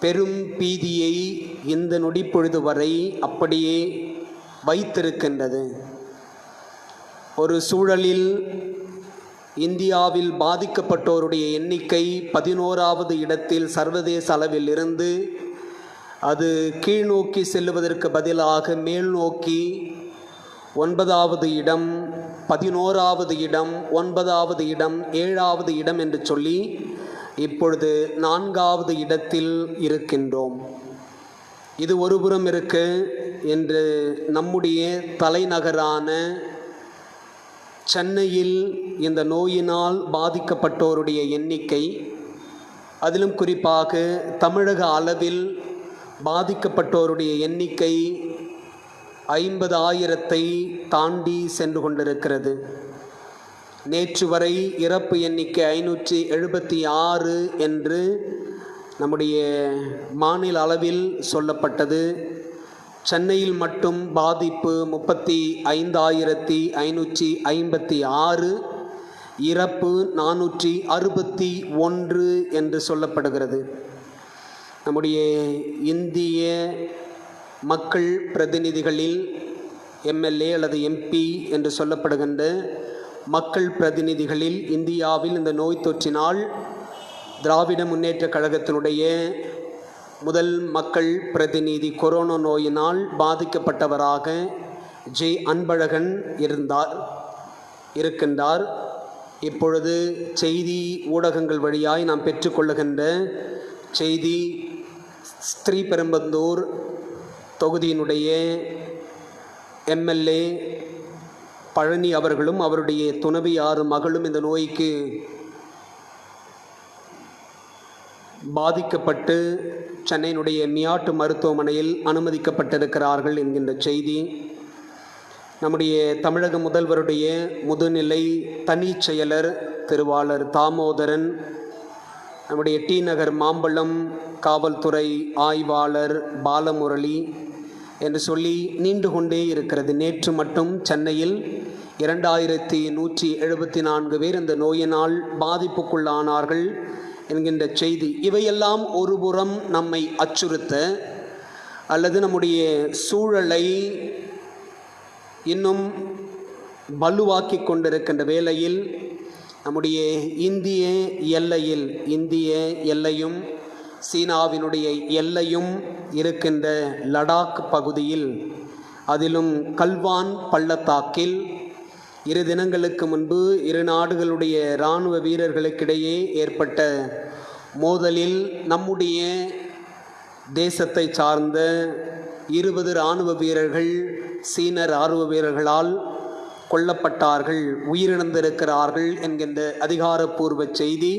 பெரும் பீதியை இந்த நொடிப்பொழுது வரை அப்படியே வைத்திருக்கின்றது. ஒரு சூழலில் இந்தியாவில் பாதிக்கப்பட்டோருடைய எண்ணிக்கை 11வது இடத்தில் சர்வதேச அளவில் இருந்து அது கீழ்நோக்கி செல்லுவதற்கு பதிலாக மேல் நோக்கி 9வது இடம், 11வது இடம், 9வது இடம், 7வது இடம் என்று சொல்லி இப்பொழுது 4வது இடத்தில் இருக்கின்றோம். இது ஒருபுறம் இருக்க என்று நம்முடைய தலைநகரான சென்னையில் இந்த நோயினால் பாதிக்கப்பட்டோருடைய எண்ணிக்கை, அதிலும் குறிப்பாக தமிழக அளவில் பாதிக்கப்பட்டோருடைய எண்ணிக்கை 50,000-ஐ தாண்டி சென்று கொண்டிருக்கிறது. நேற்று வரை இறப்பு எண்ணிக்கை 576 என்று நம்முடைய மாநில அளவில் சொல்லப்பட்டது. சென்னையில் மட்டும் பாதிப்பு 35,556, இறப்பு 461 என்று சொல்லப்படுகிறது. நம்முடைய இந்திய மக்கள் பிரதிநிதிகளில் எம்எல்ஏ அல்லது எம்பி என்று சொல்லப்படுகின்ற மக்கள் பிரதிநிதிகளில் இந்தியாவில் இந்த நோய் தொற்றினால் திராவிட முன்னேற்றக் கழகத்தினுடைய முதல் மக்கள் பிரதிநிதி கொரோனா நோயினால் பாதிக்கப்பட்டவராக ஜே அன்பழகன் இருக்கின்றார். இப்பொழுது செய்தி ஊடகங்கள் வழியாய் நாம் பெற்றுக்கொள்ளுகின்ற செய்தி, ஸ்ரீபெரும்பந்தூர் தொகுதியினுடைய எம்எல்ஏ பழனி அவர்களும் அவருடைய துணைவியார் மகளும் இந்த நோய்க்கு பாதிக்கப்பட்டு சென்னையினுடைய மியாட்டு மருத்துவமனையில் அனுமதிக்கப்பட்டிருக்கிறார்கள் என்கின்ற செய்தி. நம்முடைய தமிழக முதல்வருடைய முதுநிலை தனி செயலர் திருவாளர் தாமோதரன், நம்முடைய டி நகர் மாம்பழம் காவல்துறை ஆய்வாளர் பாலமுரளி என்று சொல்லி நீண்டு கொண்டே இருக்கிறது. நேற்று மட்டும் சென்னையில் 2174 பேர் இந்த நோயினால் பாதிப்புக்குள்ளானார்கள் என்கின்ற செய்தி. இவையெல்லாம் ஒருபுறம் நம்மை அச்சுறுத்த அல்லது நம்முடைய சூழலை இன்னும் வலுவாக்கி கொண்டிருக்கின்ற வேளையில் நம்முடைய இந்திய எல்லையும் சீனாவினுடைய எல்லையும் இருக்கின்ற லடாக் பகுதியில், அதிலும் கல்வான் பள்ளத்தாக்கில் 2 தினங்களுக்கு முன்பு 2 நாடுகளுடைய இராணுவ வீரர்களுக்கிடையே ஏற்பட்ட மோதலில் நம்முடைய தேசத்தை சார்ந்த 20 இராணுவ வீரர்கள் சீன இராணுவ வீரர்களால் கொல்லப்பட்டார்கள், உயிரிழந்திருக்கிறார்கள் என்கின்ற அதிகாரப்பூர்வ செய்தி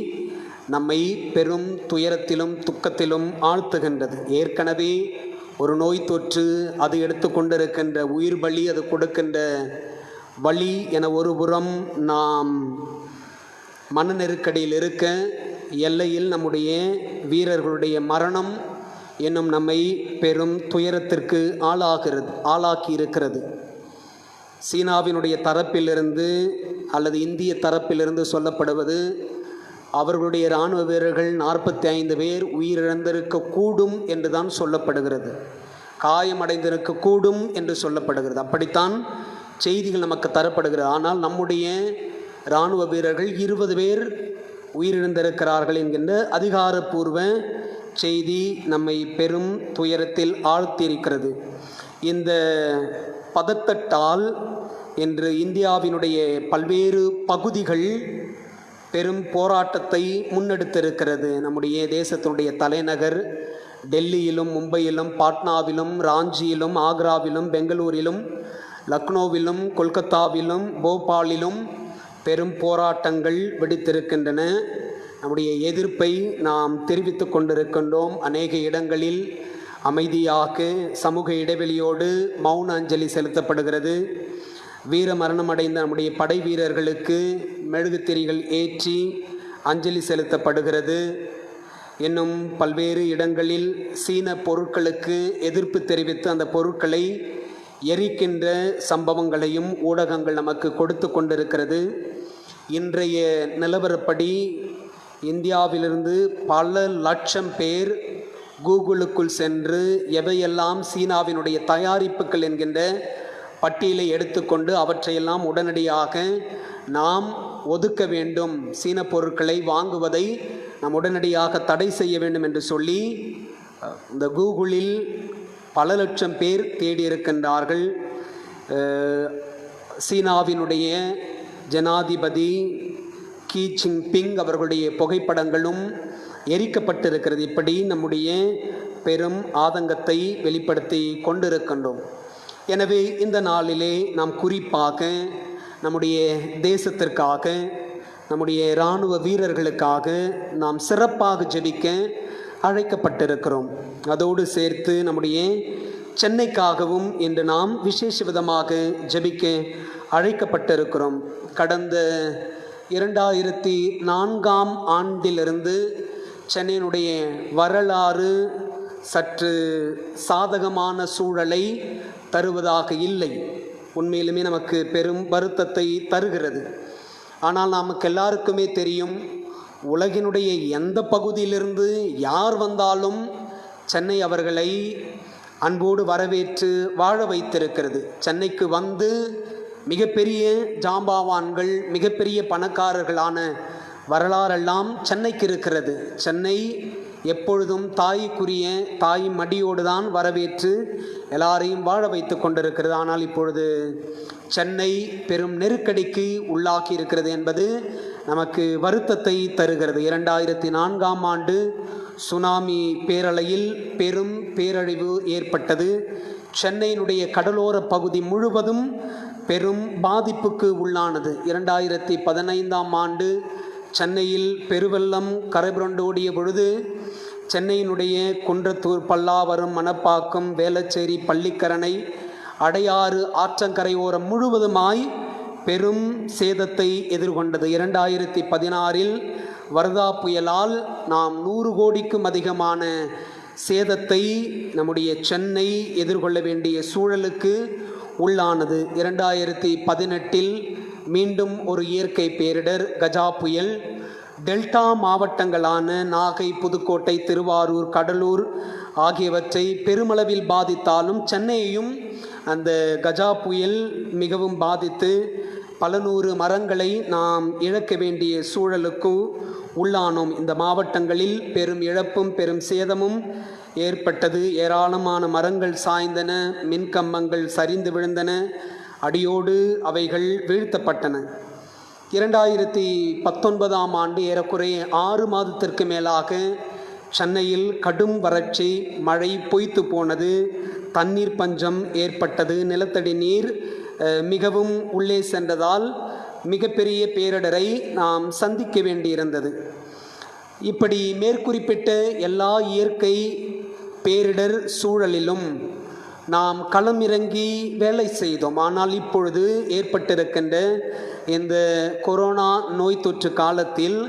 நம்மை பெரும் துயரத்திலும் துக்கத்திலும் ஆழ்த்துகின்றது. ஏற்கனவே ஒரு நோய் தொற்று, அது எடுத்துக்கொண்டிருக்கின்ற உயிர் பலி, அது கொடுக்கின்ற வழி என ஒருபுறம் நாம் மன நெருக்கடியில் இருக்க, எல்லையில் நம்முடைய வீரர்களுடைய மரணம் என்னும் நம்மை பெரும் துயரத்திற்கு ஆளாக்கி இருக்கிறது. சீனாவினுடைய தரப்பிலிருந்து அல்லது இந்திய தரப்பிலிருந்து சொல்லப்படுவது, அவர்களுடைய இராணுவ வீரர்கள் 45 பேர் உயிரிழந்திருக்கக்கூடும் என்று தான் சொல்லப்படுகிறது, காயமடைந்திருக்கக்கூடும் என்று சொல்லப்படுகிறது. அப்படித்தான் செய்திகள் நமக்கு தரப்படுகிறது. ஆனால் நம்முடைய இராணுவ வீரர்கள் 20 பேர் உயிரிழந்திருக்கிறார்கள் என்கின்ற அதிகாரப்பூர்வ செய்தி நம்மை பெரும் துயரத்தில் ஆழ்த்தியிருக்கிறது. இந்த பதட்டத்தால் இன்று இந்தியாவினுடைய பல்வேறு பகுதிகள் பெரும் போராட்டத்தை முன்னெடுத்திருக்கிறது. நம்முடைய தேசத்தினுடைய தலைநகர் டெல்லியிலும், மும்பையிலும், பாட்னாவிலும், ராஞ்சியிலும், ஆக்ராவிலும், பெங்களூரிலும், லக்னோவிலும், கொல்கத்தாவிலும், போபாலிலும் பெரும் போராட்டங்கள் வெடித்திருக்கின்றன. நம்முடைய எதிர்ப்பை நாம் தெரிவித்து கொண்டிருக்கின்றோம். அநேக இடங்களில் அமைதியாக சமூக இடைவெளியோடு மௌன அஞ்சலி செலுத்தப்படுகிறது. வீர மரணமடைந்த நம்முடைய படை வீரர்களுக்கு மெழுகுத்திரிகள் ஏற்றி அஞ்சலி செலுத்தப்படுகிறது. இன்னும் பல்வேறு இடங்களில் சீன பொருட்களுக்கு எதிர்ப்பு தெரிவித்து அந்த பொருட்களை எரிக்கின்ற சம்பவங்களையும் ஊடகங்கள் நமக்கு கொடுத்து கொண்டிருக்கிறது. இன்றைய நிலவரப்படி இந்தியாவிலிருந்து பல லட்சம் பேர் கூகுளுக்குள் சென்று எவையெல்லாம் சீனாவினுடைய தயாரிப்புகள் என்கின்ற பட்டியலை எடுத்துக்கொண்டு அவற்றையெல்லாம் உடனடியாக நாம் ஒதுக்க வேண்டும், சீன பொருட்களை வாங்குவதை நாம் உடனடியாக தடை செய்ய வேண்டும் என்று சொல்லி இந்த கூகுளில் பல லட்சம் பேர் தேடியிருக்கின்றார்கள். சீனாவினுடைய ஜனாதிபதி கி ஜின்பிங் அவர்களுடைய புகைப்படங்களும் எரிக்கப்பட்டிருக்கிறது. இப்படி நம்முடைய பெரும் ஆதங்கத்தை வெளிப்படுத்தி கொண்டிருக்கின்றோம். எனவே இந்த நாளிலே நாம் குறிப்பாக நம்முடைய தேசத்திற்காக, நம்முடைய இராணுவ வீரர்களுக்காக நாம் சிறப்பாக ஜெபிக்க அழைக்கப்பட்டிருக்கிறோம். அதோடு சேர்த்து நம்முடைய சென்னைக்காகவும் இன்று நாம் விசேஷ விதமாக ஜெபிக்க அழைக்கப்பட்டிருக்கிறோம். கடந்த 2004ஆம் ஆண்டிலிருந்து சென்னையினுடைய வரலாறு சற்று சாதகமான சூழலை தருவதாக இல்லை. உண்மையிலுமே நமக்கு பெரும் வருத்தத்தை தருகிறது. ஆனால் நமக்கு எல்லாருக்குமே தெரியும், உலகினுடைய எந்த பகுதியிலிருந்து யார் வந்தாலும் சென்னை அவர்களை அன்போடு வரவேற்று வாழ வைத்திருக்கிறது. சென்னைக்கு வந்து மிகப்பெரிய ஜாம்பவான்கள், மிகப்பெரிய பணக்காரர்களான வரலாறெல்லாம் சென்னைக்கு இருக்கிறது. சென்னை எப்பொழுதும் தாய்க்குரிய தாய் மடியோடு தான் வரவேற்று எல்லாரையும் வாழ வைத்து கொண்டிருக்கிறது. ஆனால் இப்பொழுது சென்னை பெரும் நெருக்கடிக்கு உள்ளாக்கி இருக்கிறது என்பது நமக்கு வருத்தத்தை தருகிறது. 2004ஆம் ஆண்டு சுனாமி பேரலையில் பெரும் பேரழிவு ஏற்பட்டது. சென்னையினுடைய கடலோர பகுதி முழுவதும் பெரும் பாதிப்புக்கு உள்ளானது. 2015ஆம் ஆண்டு சென்னையில் பெருவெள்ளம் கரைபுரண்டோடிய பொழுது சென்னையினுடைய குன்றத்தூர், பல்லாவரம், மணப்பாக்கம், வேளச்சேரி, பள்ளிக்கரணை, அடையாறு ஆற்றங்கரையோரம் முழுவதுமாய் பெரும் சேதத்தை எதிர்கொண்டது. 2016இல் வர்தா புயலால் நாம் 100 கோடிக்கும் அதிகமான சேதத்தை நம்முடைய சென்னை எதிர்கொள்ள வேண்டிய சூழலுக்கு உள்ளானது. 2018இல் மீண்டும் ஒரு இயற்கை பேரிடர் கஜா புயல் டெல்டா மாவட்டங்களான நாகை, புதுக்கோட்டை, திருவாரூர், கடலூர் ஆகியவற்றை பெருமளவில் பாதித்தாலும் சென்னையையும் அந்த கஜா புயல் மிகவும் பாதித்து பல நூறு மரங்களை நாம் இழக்க வேண்டிய சூழலுக்கு உள்ளானோம். இந்த மாவட்டங்களில் பெரும் இழப்பும் பெரும் சேதமும் ஏற்பட்டது. ஏராளமான மரங்கள் சாய்ந்தன, மின்கம்பங்கள் சரிந்து விழுந்தன, அடியோடு அவைகள் வீழ்த்தப்பட்டன. 2019ஆம் ஆண்டு ஏறக்குறைய 6 மாதத்திற்கு மேலாக சென்னையில் கடும் வறட்சி, மழை பொய்த்து போனது, தண்ணீர் பஞ்சம் ஏற்பட்டது. நிலத்தடி நீர் மிகவும் உள்ளே சென்றதால் மிகப்பெரிய பேரிடரை நாம் சந்திக்க வேண்டியிருந்தது. இப்படி மேற்குறிப்பிட்ட எல்லா இயற்கை பேரிடர் சூழலிலும் நாம் களம் இறங்கி வேலை செய்தோம். ஆனால் இப்பொழுது ஏற்பட்டிருக்கின்ற இந்த கொரோனா நோய் தொற்று காலத்தில்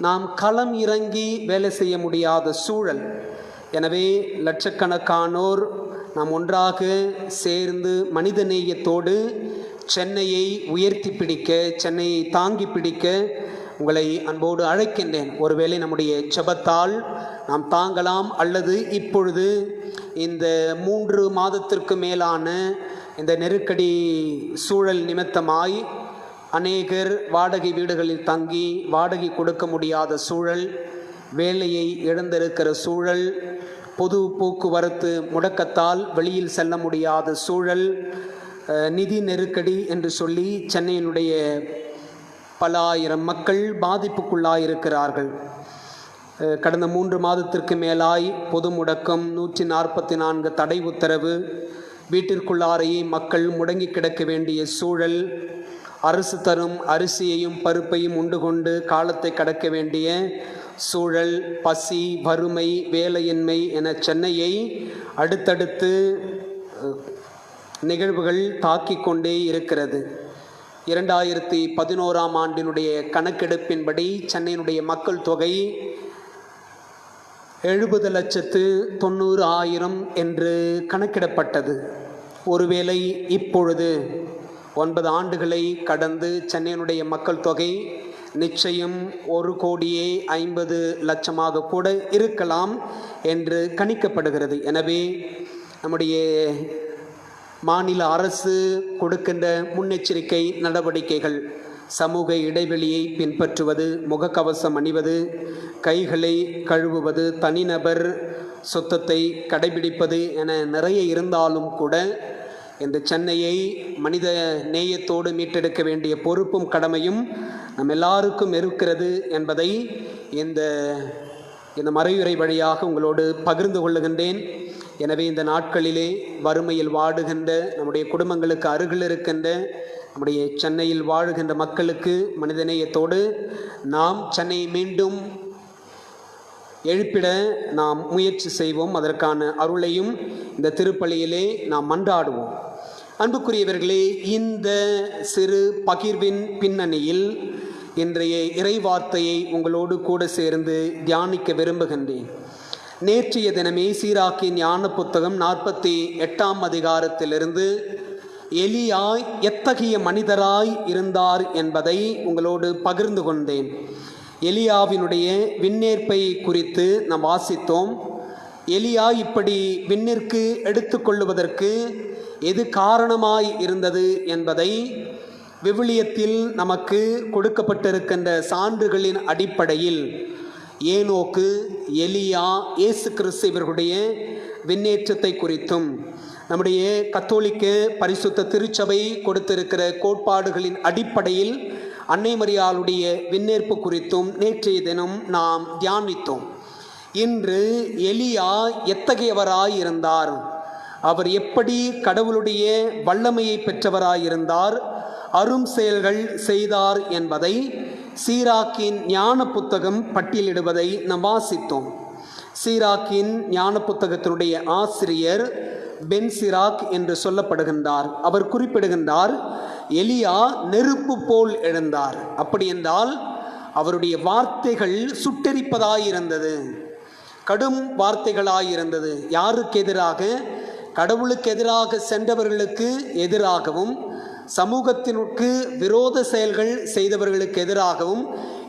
நாம் களம் இறங்கி வேலை செய்ய முடியாத சூழல். எனவே லட்சக்கணக்கானோர் நாம் ஒன்றாக சேர்ந்து மனிதநேயத்தோடு சென்னையை உயர்த்தி பிடிக்க, சென்னையை தாங்கி பிடிக்க உங்களை அன்போடு அழைக்கின்றேன். ஒருவேளை நம்முடைய ஜெபத்தால் நாம் தாங்கலாம், அல்லது இப்பொழுது இந்த 3 மாதத்திற்கு மேலான இந்த நெருக்கடி சூழல் நிமித்தமாய் அநேகர் வாடகை வீடுகளில் தங்கி வாடகை கொடுக்க முடியாத சூழல், வேலையை இழந்திருக்கிற சூழல், பொது போக்குவரத்து முடக்கத்தால் வெளியில் செல்ல முடியாத சூழல், நிதி நெருக்கடி என்று சொல்லி சென்னையினுடைய பல ஆயிரம் மக்கள் பாதிப்புக்குள்ளாயிருக்கிறார்கள். கடந்த 3 மாதத்திற்கு மேலாய் பொது முடக்கம், 144 தடை உத்தரவு, வீட்டிற்குள்ளாரையே மக்கள் முடங்கி கிடக்க வேண்டிய சூழல், அரசு தரும் அரிசியையும் பருப்பையும் உண்டு கொண்டு காலத்தை கடக்க வேண்டிய சூழல், பசி, வறுமை, வேலையின்மை என சென்னையை அடுத்தடுத்து நிகழ்வுகள் தாக்கிக் கொண்டே இருக்கிறது. 2011ஆம் ஆண்டினுடைய கணக்கெடுப்பின்படி சென்னையினுடைய மக்கள் தொகை 70,90,000 என்று கணக்கிடப்பட்டது. ஒருவேளை இப்பொழுது 9 ஆண்டுகளை கடந்து சென்னையினுடைய மக்கள் தொகை நிச்சயம் 1,50,00,000 கூட இருக்கலாம் என்று கணிக்கப்படுகிறது. எனவே நம்முடைய மாநில அரசு கொடுக்கின்ற முன்னெச்சரிக்கை நடவடிக்கைகள், சமூக இடைவெளியை பின்பற்றுவது, முகக்கவசம் அணிவது, கைகளை கழுவுவது, தனிநபர் சுத்தத்தை கடைபிடிப்பது என நிறைய இருந்தாலும் கூட இந்த சென்னையை மனித நேயத்தோடு மீட்டெடுக்க வேண்டிய பொறுப்பும் கடமையும் நம் எல்லாருக்கும் இருக்கிறது என்பதை இந்த மறையுரை வழியாக உங்களோடு பகிர்ந்து கொள்ளுகின்றேன். எனவே இந்த நாட்களிலே வறுமையில் வாடுகின்ற நம்முடைய குடும்பங்களுக்கு அருகில் இருக்கின்ற நம்முடைய சென்னையில் வாழுகின்ற மக்களுக்கு மனிதநேயத்தோடு நாம் சென்னையை மீண்டும் எழுப்பிட நாம் முயற்சி செய்வோம். அதற்கான அருளையும் இந்த திருப்பலியிலே நாம் மன்றாடுவோம். அன்புக்குரியவர்களே, இந்த சிறு பகிர்வின் பின்னணியில் இன்றைய இறைவார்த்தையை உங்களோடு கூட சேர்ந்து தியானிக்க விரும்புகின்றேன். நேற்றைய தினமே சீராக்கின் ஞான புத்தகம் 48ஆம் அதிகாரத்திலிருந்து எலியா எத்தகைய மனிதராய் இருந்தார் என்பதை உங்களோடு பகிர்ந்து கொண்டேன். எலியாவினுடைய விண்ணேற்பை குறித்து நாம் வாசித்தோம். எலியா இப்படி விண்ணிற்கு எடுத்துக்கொள்ளுவதற்கு எது காரணமாய் இருந்தது என்பதை விவிலியத்தில் நமக்கு கொடுக்கப்பட்டிருக்கின்ற சான்றுகளின் அடிப்படையில் ஏனோக்கு, எலியா, இயேசு கிறிஸ்து இவர்களுடைய விண்ணேற்றத்தை குறித்தும் நம்முடைய கத்தோலிக்க பரிசுத்த திருச்சபை கொடுத்திருக்கிற கோட்பாடுகளின் அடிப்படையில் அன்னை மரியாளுடைய விண்ணேற்பு குறித்தும் நேற்றைய தினம் நாம் தியானித்தோம். இன்று எலியா எத்தகையவராயிருந்தார், அவர் எப்படி கடவுளுடைய வல்லமையை பெற்றவராயிருந்தார், அரும் செயல்கள் செய்தார் என்பதை சீராக்கின் ஞான புத்தகம் பட்டியலிடுவதை நாம் வாசித்தோம். சீராக்கின் ஞான புத்தகத்தினுடைய ஆசிரியர் பென் சிராக் என்று சொல்லப்படுகின்றார். அவர் குறிப்பிடுகின்றார், எலியா நெருப்பு போல் எழுந்தார். அப்படி என்றால் அவருடைய வார்த்தைகள் சுட்டெரிப்பதாயிருந்தது, கடும் வார்த்தைகளாயிருந்தது. யாருக்கு எதிராக? கடவுளுக்கு எதிராக சென்றவர்களுக்கு எதிராகவும் சமூகத்திற்கு விரோத செயல்கள் செய்தவர்களுக்கு எதிராகவும்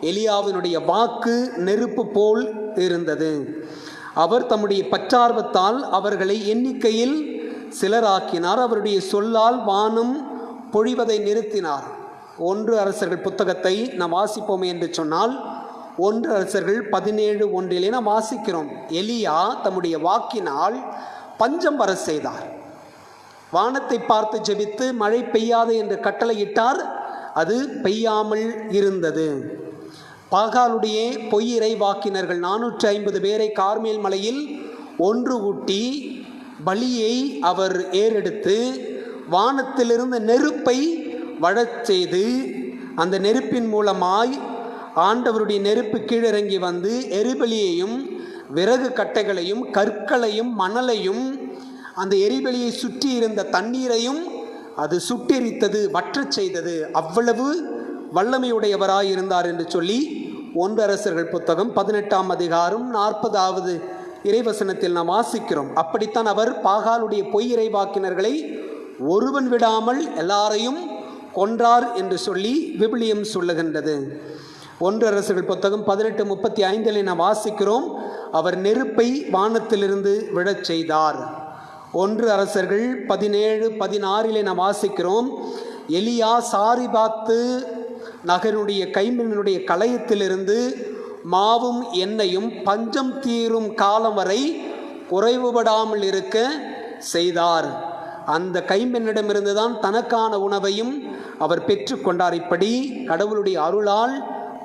எலியாவினுடைய வாக்கு நெருப்பு போல் இருந்தது. அவர் தம்முடைய பற்றார்வத்தால் அவர்களை எண்ணிக்கையில் சிலராக்கினார். அவருடைய சொல்லால் வானம் பொழிவதை நிறுத்தினார். 1 அரசர்கள் புத்தகத்தை நாம் வாசிப்போமே என்று சொன்னால் 1 அரசர்கள் 17:1 நாம் வாசிக்கிறோம். எலியா தம்முடைய வாக்கினால் பஞ்சம் வர செய்தார். வானத்தை பார்த்து ஜெபித்து மழை பெய்யாது என்று கட்டளையிட்டார். அது பெய்யாமல் இருந்தது. பாகாலுடைய பொய்யிறை வாக்கினர்கள் 450 பேரை கார்மேல் மலையில் ஒன்று கூட்டி பலியை அவர் ஏறெடுத்து வானத்திலிருந்து நெருப்பை வழச் செய்து அந்த நெருப்பின் மூலமாய் ஆண்டவருடைய நெருப்பு கீழிறங்கி வந்து எரிபலியையும் விறகு கட்டைகளையும் கற்களையும் மணலையும் அந்த எரிபலியை சுற்றி இருந்த தண்ணீரையும் அது சுட்டெரித்தது, வற்றச் செய்தது. அவ்வளவு வல்லமையுடையவராயிருந்தார் என்று சொல்லி 1 அரசர்கள் புத்தகம் 18ஆம் அதிகாரம் 40வது இறைவசனத்தில் நாம் வாசிக்கிறோம். அப்படித்தான் அவர் பாகாலுடைய பொய் இறைவாக்கினர்களை ஒருவன் விடாமல் எல்லாரையும் கொன்றார் என்று சொல்லி விவிலியம் சொல்லுகின்றது. 1 அரசர்கள் புத்தகம் 18:35 நாம் வாசிக்கிறோம், அவர் நெருப்பை வானத்திலிருந்து விழச் செய்தார். 1 அரசர்கள் 17:16 நாம் வாசிக்கிறோம், எலியா சாரிபாத்து நகருடைய கைம்பெண்ணுடைய கலயத்திலிருந்து மாவும் எண்ணெயும் பஞ்சம் தீரும் காலம் வரை குறைவுபடாமல் இருக்க செய்தார். அந்த கைம்பெண்ணிடமிருந்து தான் தனக்கான உணவையும் அவர் பெற்றுக்கொண்டார். இப்படி கடவுளுடைய அருளால்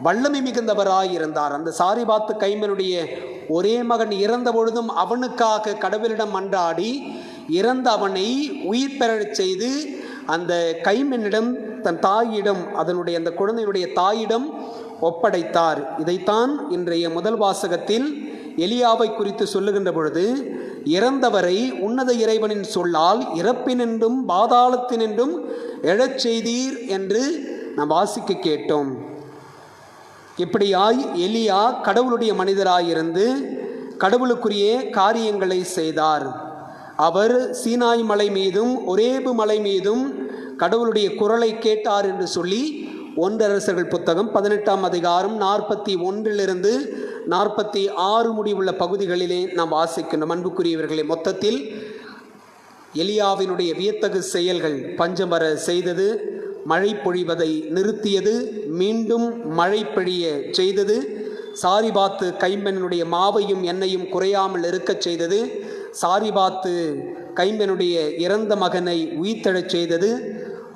வல்லமை மிகுந்தவராயிருந்தார். அந்த சாரிபாத்து கைம்பெண்ணுடைய ஒரே மகன் இறந்த பொழுதும் அவனுக்காக கடவுளிடம் மன்றாடி இறந்த அவனை உயிர் பெறச் செய்து அந்த கைம்பெண்ணிடம் தன் தாயிடம் அதனுடைய அந்த குழந்தையினுடைய தாயிடம் ஒப்படைத்தார். இதைத்தான் இன்றைய முதல் வாசகத்தில் எலியாவை குறித்து சொல்லுகின்ற பொழுது, இறந்தவரை உன்னத இறைவனின் சொல்லால் இறப்பினின்றும் பாதாளத்தினின்றும் எழச் செய்தீர் என்று நாம் வாசிக்க கேட்டோம். இப்படியாய் எலியா கடவுளுடைய மனிதராயிருந்து கடவுளுக்குரிய காரியங்களை செய்தார். அவர் சீனாய் மலை மீதும் ஒரேபு மலை மீதும் கடவுளுடைய குரலை கேட்டார் என்று சொல்லி 1 அரசர்கள் புத்தகம் 18ஆம் அதிகாரம் 41 46 முடிவுள்ள பகுதிகளிலே நாம் வாசிக்கின்றோம். அன்புக்குரியவர்களே, மொத்தத்தில் எலியாவினுடைய வியத்தகு செயல்கள் பஞ்சம் வர செய்தது, மழை பொழிவதை நிறுத்தியது, மீண்டும் மழை பொழிய செய்தது, சாரிபாத்து கைம்பெண்ணுடைய மாவையும் எண்ணெயும் குறையாமல் இருக்கச் செய்தது, சாரிபாத்து கைம்பெண்ணுடைய இறந்த மகனை உயிர்த்தெழச் செய்தது,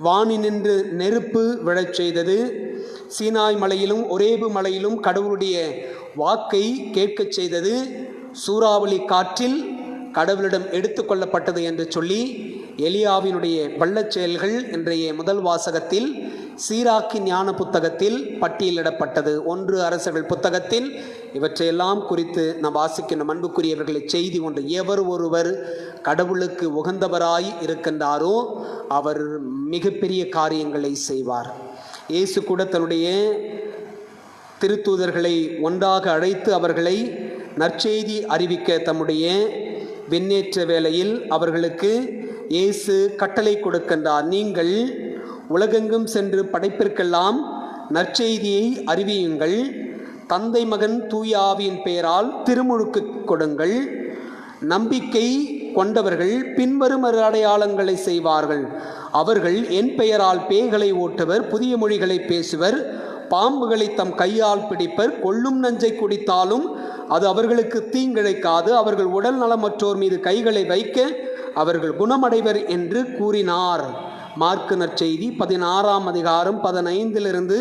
வானினின்று நெருப்பு விழச் செய்தது, சீனாய் மலையிலும் ஒரேபு மலையிலும் கடவுளுடைய வாக்கை கேட்கச் செய்தது, சூறாவளி காற்றில் கடவுளிடம் எடுத்துக்கொள்ளப்பட்டது என்று சொல்லி எலியாவினுடைய வல்லச் செயல்கள் இன்றைய முதல் வாசகத்தில் சீராக்கின் ஞான புத்தகத்தில் பட்டியலிடப்பட்டது. 1 அரசர்கள் புத்தகத்தில் இவற்றையெல்லாம் குறித்து நாம் வாசிக்கின்ற அன்புக்குரியவர்களை செய்தி ஒன்று, எவர் ஒருவர் கடவுளுக்கு உகந்தவராய் இருக்கின்றாரோ அவர் மிகப்பெரிய காரியங்களை செய்வார். இயேசு கூட தன்னுடைய திருத்தூதர்களை ஒன்றாக அழைத்து அவர்களை நற்செய்தி அறிவிக்க தம்முடைய விண்ணேற்ற வேளையில் அவர்களுக்கு இயேசு கட்டளை கொடுக்கின்றார். நீங்கள் உலகெங்கும் சென்று படைப்பிற்கெல்லாம் நற்செய்தியை அறிவியுங்கள், தந்தை மகன் தூய ஆவியின் பெயரால் திருமுழுக்கு கொடுங்கள், நம்பிக்கை கொண்டவர்கள் பின்வரும் அடையாளங்களை செய்வார்கள், அவர்கள் என் பெயரால் பேய்களை ஓட்டுவர், புதிய மொழிகளை பேசுவர், பாம்புகளை தம் கையால் பிடிப்பர், கொள்ளும் நஞ்சை குடித்தாலும் அது அவர்களுக்கு தீங்கிழைக்காது, அவர்கள் உடல் நலமற்றோர் மீது கைகளை வைக்க அவர்கள் குணமடைவர் என்று கூறினார். மார்க்கு நற்செய்தி 16ஆம் அதிகாரம் 15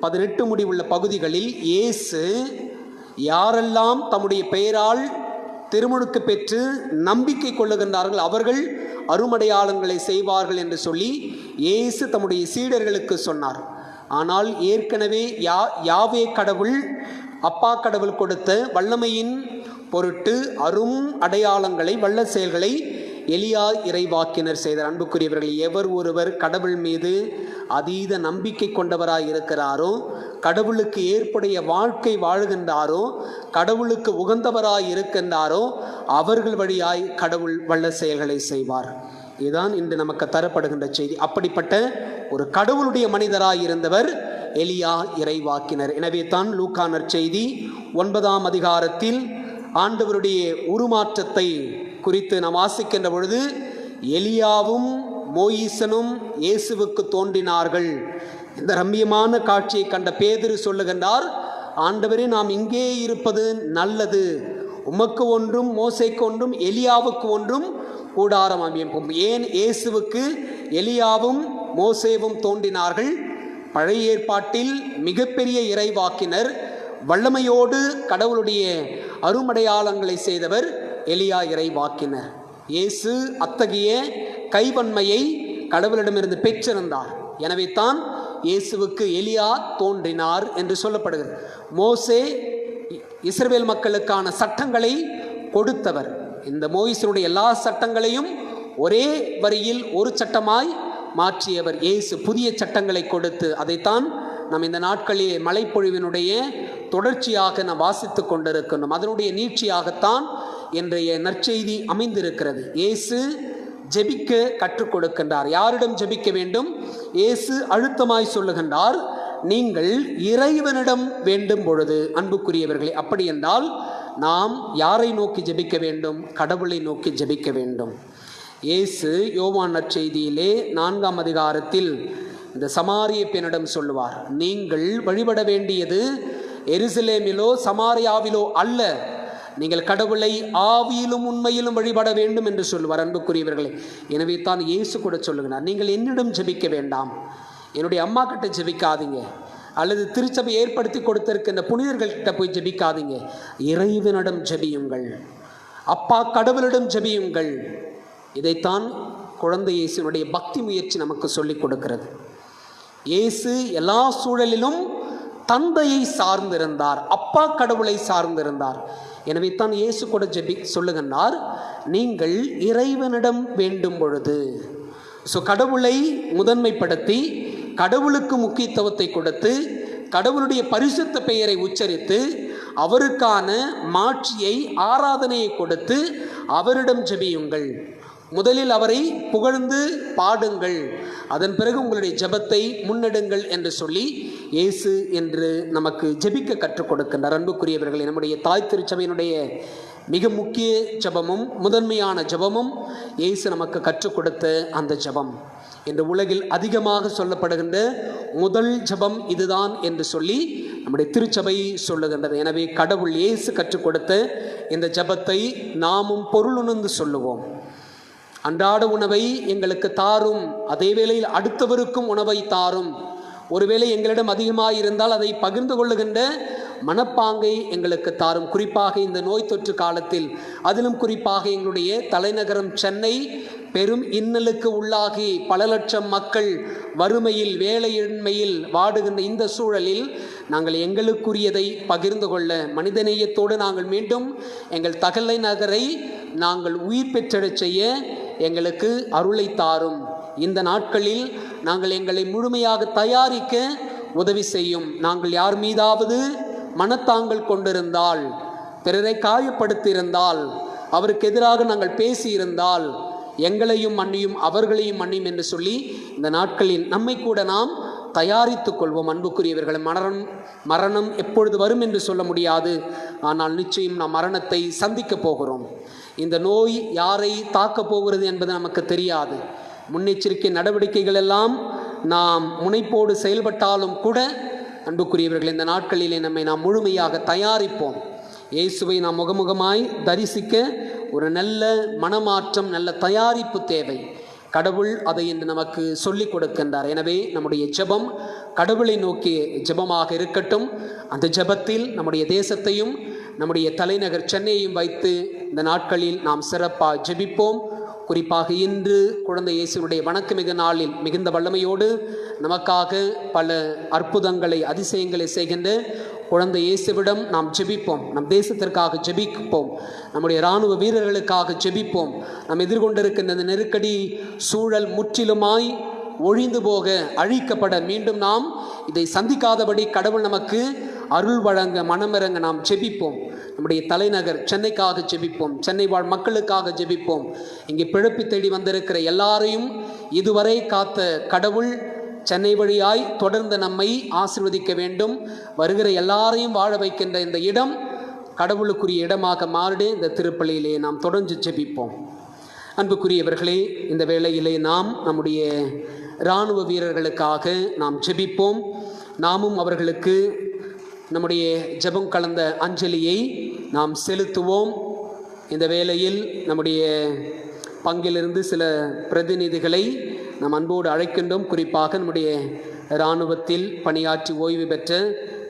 18 முடிவுள்ள பகுதிகளில் இயேசு யாரெல்லாம் தம்முடைய பெயரால் திருமுழுக்கு பெற்று நம்பிக்கை கொள்ளுகின்றார்கள் அவர்கள் அருமடையாளங்களை செய்வார்கள் என்று சொல்லி இயேசு தம்முடைய சீடர்களுக்கு சொன்னார். ஆனால் ஏற்கனவே யாவே கடவுள், அப்பா கடவுள் கொடுத்த வல்லமையின் பொருட்டு அரும் அடையாளங்களை, வல்ல செயல்களை எலியா இறைவாக்கினர் செய்தார். அன்புக்குரியவர்கள், எவர் ஒருவர் கடவுள் மீது அதீத நம்பிக்கை கொண்டவராய் இருக்கிறாரோ, கடவுளுக்கு ஏற்புடைய வாழ்க்கை வாழுகின்றாரோ, கடவுளுக்கு உகந்தவராய் இருக்கின்றாரோ, அவர்கள் வழியாய் கடவுள் வல்ல செயல்களை செய்வார். இதுதான் இன்று நமக்கு தரப்படுகின்ற செய்தி. அப்படிப்பட்ட ஒரு கடவுளுடைய மனிதராய் இருந்தவர் எலியா இறைவாக்கினர். எனவே தான் லூக்கா நற்செய்தி 9ஆம் அதிகாரத்தில் ஆண்டவருடைய உருமாற்றத்தை குறித்து நாம் வாசிக்கின்ற பொழுது, எலியாவும் மோயிசனும் இயேசுவுக்கு தோன்றினார்கள். இந்த ரம்மியமான காட்சியை கண்ட பேதுரு சொல்லுகின்றார், ஆண்டவரே, நாம் இங்கே இருப்பது நல்லது. உமக்கு ஒன்றும் மோசேக்கு ஒன்றும் எலியாவுக்கு ஒன்றும் கூடாரம் அமைப்போம். ஏன் இயேசுவுக்கு எலியாவும் மோசேவும் தோன்றினார்கள்? பழைய ஏற்பாட்டில் மிகப்பெரிய இறைவாக்கினர், வல்லமையோடு கடவுளுடைய அருமடையாளங்களை செய்தவர் எலியா இறைவாக்கினர். இயேசு அத்தகைய கைவன்மையை கடவுளிடமிருந்து பெற்றிருந்தார். எனவே தான் இயேசுவுக்கு எலியா தோன்றினார் என்று சொல்லப்படுகிறது. மோசே இஸ்ரவேல் மக்களுக்கான சட்டங்களை கொடுத்தவர். இந்த மோயிசனுடைய எல்லா சட்டங்களையும் ஒரே வரியில் ஒரு சட்டமாய் மாற்றியவர் இயேசு. புதிய சட்டங்களை கொடுத்து, அதைத்தான் நாம் இந்த நாட்களிலே மழைப்பொழிவினுடைய தொடர்ச்சியாக நாம் வாசித்து கொண்டிருக்கிறோம். அதனுடைய நீட்சியாகத்தான் இன்றைய நற்செய்தி அமைந்திருக்கிறது. இயேசு ஜெபிக்க கற்றுக் கொடுக்கின்றார். யாரிடம் ஜெபிக்க வேண்டும்? இயேசு அழுத்தமாய் சொல்லுகின்றார், நீங்கள் இறைவனிடம் வேண்டும் பொழுது. அன்புக்குரியவர்களே, அப்படி என்றால் நாம் யாரை நோக்கி ஜெபிக்க வேண்டும்? கடவுளை நோக்கி ஜெபிக்க வேண்டும். இயேசு யோவான் நற்செய்தியிலே 4ஆம் அதிகாரத்தில் இந்த சமாரிய பெண்ணிடம் சொல்லுவார், நீங்கள் வழிபட வேண்டியது எருசலேமிலோ சமாரியாவிலோ அல்ல, நீங்கள் கடவுளை ஆவியிலும் உண்மையிலும் வழிபட வேண்டும் என்று சொல்லுவார். அன்புக்குரியவர்களே, எனவே தான் இயேசு கூட சொல்லுகிறார், நீங்கள் என்னிடம் ஜெபிக்க வேண்டாம், என்னுடைய அம்மா கிட்ட ஜெபிக்காதீங்க, அல்லது திருச்சபை ஏற்படுத்தி கொடுத்திருக்கின்ற புனிதர்கள்கிட்ட போய் ஜெபிக்காதீங்க, இறைவனிடம் ஜெபியுங்கள், அப்பா கடவுளிடம் ஜெபியுங்கள். இதைத்தான் குழந்தை இயேசுனுடைய பக்தி முயற்சி நமக்கு சொல்லிக் கொடுக்கிறது. இயேசு எல்லா சூழலிலும் தந்தையை சார்ந்திருந்தார், அப்பா கடவுளை சார்ந்திருந்தார். எனவே தான் இயேசு கூட சொல்லுகின்றார், நீங்கள் இறைவனிடம் வேண்டும் பொழுது. கடவுளை முதன்மைப்படுத்தி, கடவுளுக்கு முக்கியத்துவத்தை கொடுத்து, கடவுளுடைய பரிசுத்த பெயரை உச்சரித்து, அவருக்கான மாட்சியை, ஆராதனையை கொடுத்து அவரிடம் ஜெபியுங்கள். முதலில் அவரை புகழ்ந்து பாடுங்கள், அதன் பிறகு உங்களுடைய ஜெபத்தை முன்னெடுங்கள் என்று சொல்லி இயேசு என்று நமக்கு ஜெபிக்க கற்றுக் கொடுக்கின்றார். அன்புக்குரியவர்களே, நம்முடைய தாய் திருச்சபையினுடைய மிக முக்கிய ஜெபமும் முதன்மையான ஜெபமும் இயேசு நமக்கு கற்றுக் கொடுத்த அந்த ஜெபம். இன்று உலகில் அதிகமாக சொல்லப்படுகின்ற முதல் ஜெபம் இதுதான் என்று சொல்லி நம்முடைய திருச்சபை சொல்லுகின்றது. எனவே கடவுள் இயேசு கற்றுக் கொடுத்த இந்த ஜெபத்தை நாமும் பொருளுணர்ந்து சொல்லுவோம். அன்றாட உணவை எங்களுக்கு தாரும், அதே வேளையில் அடுத்தவருக்கும் உணவை தாரும். ஒருவேளை எங்களிடம் அதிகமாக இருந்தால் அதை பகிர்ந்து கொள்ளுகின்ற மனப்பாங்கை எங்களுக்கு தாரும். குறிப்பாக இந்த நோய் தொற்று காலத்தில், அதிலும் குறிப்பாக எங்களுடைய தலைநகரம் சென்னை பெரும் இன்னலுக்கு உள்ளாகி பல லட்சம் மக்கள் வறுமையில், வேலையின்மையில் வாடுகின்ற இந்த சூழலில் நாங்கள் எங்களுக்குரியதை பகிர்ந்து கொள்ள, மனிதநேயத்தோடு நாங்கள் மீண்டும் எங்கள் தகலை நகரை நாங்கள் உயிர் பெற்றெழச் செய்ய எங்களுக்கு அருளை தாரும். இந்த நாட்களில் நாங்கள் எங்களை முழுமையாக தயாரிக்க உதவி செய்யும். நாங்கள் யார் மீதாவது மனத்தாங்கள் கொண்டிருந்தால், பிறரை காயப்படுத்தியிருந்தால், அவருக்கு எதிராக நாங்கள் பேசியிருந்தால், எங்களையும் மன்னியும் அவர்களையும் மன்னியும் என்று சொல்லி இந்த நாட்களில் நம்மை கூட நாம் தயாரித்துக் கொள்வோம். அன்புக்குரியவர்கள், மரணம் எப்பொழுது வரும் என்று சொல்ல முடியாது. ஆனால் நிச்சயம் நாம் மரணத்தை சந்திக்க போகிறோம். இந்த நோய் யாரை தாக்கப் போகிறது என்பது நமக்கு தெரியாது. முன்னெச்சரிக்கை நடவடிக்கைகள் எல்லாம் நாம் முனைப்போடு செயல்பட்டாலும் கூட அன்புக்குரியவர்கள், இந்த நாட்களிலே நாம் முழுமையாக தயாரிப்போம். இயேசுவை நாம் முகமுகமாய் தரிசிக்க ஒரு நல்ல மனமாற்றம், நல்ல தயாரிப்பு தேவை. கடவுள் அதை இன்று நமக்கு சொல்லிக் கொடுக்கின்றார். எனவே நம்முடைய ஜெபம் கடவுளை நோக்கிய ஜெபமாக இருக்கட்டும். அந்த ஜெபத்தில் நம்முடைய தேசத்தையும் நம்முடைய தலைநகர் சென்னையையும் வைத்து இந்த நாட்களில் நாம் சிறப்பாக ஜெபிப்போம். குறிப்பாக இன்று குழந்தை இயேசுவினுடைய வணக்கமிகு நாளில் மிகுந்த வல்லமையோடு நமக்காக பல அற்புதங்களை, அதிசயங்களை செய்கின்ற குழந்தை இயேசுவிடம் நாம் ஜெபிப்போம். நம் தேசத்திற்காக ஜெபிப்போம். நம்முடைய இராணுவ வீரர்களுக்காக ஜெபிப்போம். நாம் எதிர்கொண்டிருக்கின்ற இந்த நெருக்கடி சூழல் முற்றிலுமாய் ஒழிந்து போக, அழிக்கப்பட, மீண்டும் நாம் இதை சந்திக்காதபடி கடவுள் நமக்கு அருள் வழங்க, மனமிறங்க நாம் ஜெபிப்போம். நம்முடைய தலைநகர் சென்னைக்காக ஜெபிப்போம். சென்னை வாழ் மக்களுக்காக ஜெபிப்போம். இங்கே பிழைப்பு தேடி வந்திருக்கிற எல்லாரையும் இதுவரை காத்த கடவுள் சென்னை வழியாய் தொடர்ந்து நம்மை ஆசீர்வதிக்க வேண்டும். வருகிற எல்லாரையும் வாழ வைக்கின்ற இந்த இடம் கடவுளுக்குரிய இடமாக மாறிட இந்த திருப்பலியிலே நாம் தொடர்ந்து ஜெபிப்போம். அன்புக்குரியவர்களே, இந்த வேளையிலே நாம் நம்முடைய இராணுவ வீரர்களுக்காக நாம் ஜெபிப்போம். நாமும் அவர்களுக்கு நம்முடைய ஜெபம் கலந்த அஞ்சலியை நாம் செலுத்துவோம். இந்த வேளையில் நம்முடைய பங்கிலிருந்து சில பிரதிநிதிகளை நாம் அன்போடு அழைக்கின்றோம். குறிப்பாக நம்முடைய இராணுவத்தில் பணியாற்றி ஓய்வு பெற்ற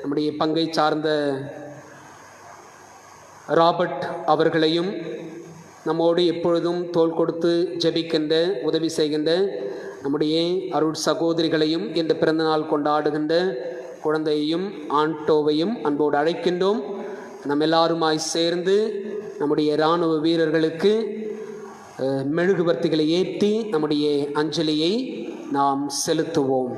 நம்முடைய பங்கை சார்ந்த ராபர்ட் அவர்களையும், நம்மோடு எப்பொழுதும் தோள் கொடுத்து ஜெபிக்கின்ற, உதவி செய்கின்ற நம்முடைய அருள் சகோதரிகளையும், இன்று பிறந்தநாள் கொண்டாடுகின்ற குழந்தையையும் ஆண்டோவையும் அன்போடு அழைக்கின்றோம். நம் எல்லாருமாய் சேர்ந்து நம்முடைய இராணுவ வீரர்களுக்கு மெழுகுவர்த்திகளை ஏற்றி நம்முடைய அஞ்சலியை நாம் செலுத்துவோம்.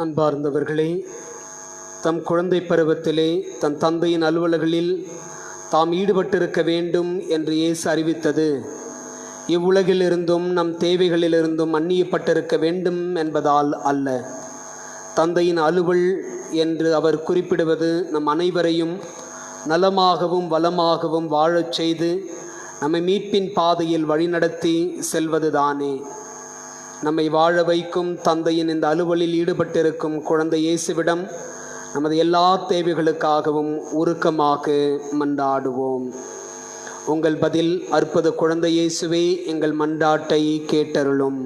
அன்பார்ந்தவர்களே, தம் குழந்தை பருவத்திலே தன் தந்தையின் அலுவல்களில் தாம் ஈடுபட்டிருக்க வேண்டும் என்று இயேசு அறிவித்தது இவ்வுலகிலிருந்தும் நம் தேவைகளிலிருந்தும் அந்நியப்பட்டிருக்க வேண்டும் என்பதால் அல்ல. தந்தையின் அலுவல் என்று அவர் குறிப்பிடுவது நம் அனைவரையும் நலமாகவும் வளமாகவும் வாழச் செய்து நம்மை மீட்பின் பாதையில் வழிநடத்தி செல்வதுதானே. நம்மை வாழ வைக்கும் தந்தையின் இந்த அலுவலில் ஈடுபட்டிருக்கும் குழந்தை இயேசுவிடம் நமது எல்லா தேவைகளுக்காகவும் உருக்கமாக மன்றாடுவோம். உங்கள் பதில் அற்புத குழந்தை இயேசுவே, எங்கள் மன்றாட்டை கேட்டருளும்.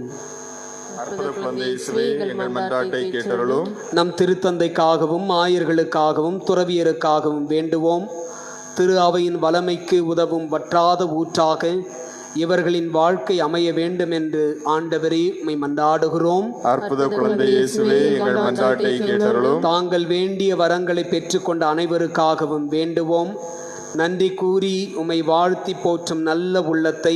அற்புத குழந்தை இயேசுவே, எங்கள் மன்றாட்டை கேட்டருளும். நம் திருத்தந்தைக்காகவும் ஆயர்களுக்காகவும் துறவியருக்காகவும் வேண்டுவோம். திரு அவையின் வளமைக்கு உதவும் வற்றாத ஊற்றாக இவர்களின் வாழ்க்கை அமைய வேண்டும் என்று ஆண்டவரே உம்மை மன்றாடுகிறோம். அற்புத குழந்தை இயேசுவே, எங்கள் மன்றாட்டை கேட்டருளும். தாங்கள் வேண்டிய வரங்களை பெற்றுக்கொண்ட அனைவருக்காகவும் வேண்டுவோம். நன்றி கூறி உம்மை வாழ்த்தி போற்றும் நல்ல உள்ளத்தை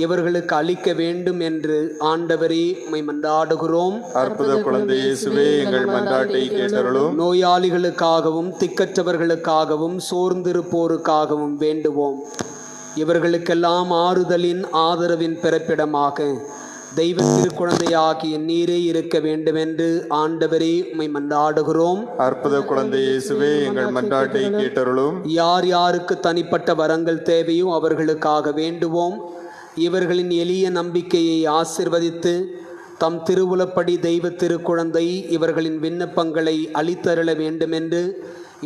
இவர்களுக்கு அளிக்க வேண்டும் என்று ஆண்டவரே உம்மை மன்றாடுகிறோம். அற்புத குழந்தை இயேசுவே, எங்கள் மன்றாட்டை கேட்டருளும். நோயாளிகளுக்காகவும் திக்கற்றவர்களுக்காகவும் சோர்ந்திருப்போருக்காகவும் வேண்டுவோம். இவர்களுக்கெல்லாம் ஆறுதலின் ஆதரவின் பிறப்பிடமாக தெய்வ திருக்குழந்தையாகிய நீரே இருக்க வேண்டுமென்று ஆண்டவரே உம்மை மன்றாடுகிறோம். அற்புத குழந்தை இயேசுவே, எங்கள் மன்றாட்டை கேட்டருளும். யார் யாருக்கு தனிப்பட்ட வரங்கள் தேவையோ அவர்களுக்காக வேண்டுவோம். இவர்களின் எளிய நம்பிக்கையை ஆசிர்வதித்து தம் திருவுலப்படி தெய்வ திருக்குழந்தை இவர்களின் விண்ணப்பங்களை அளித்தருள வேண்டுமென்று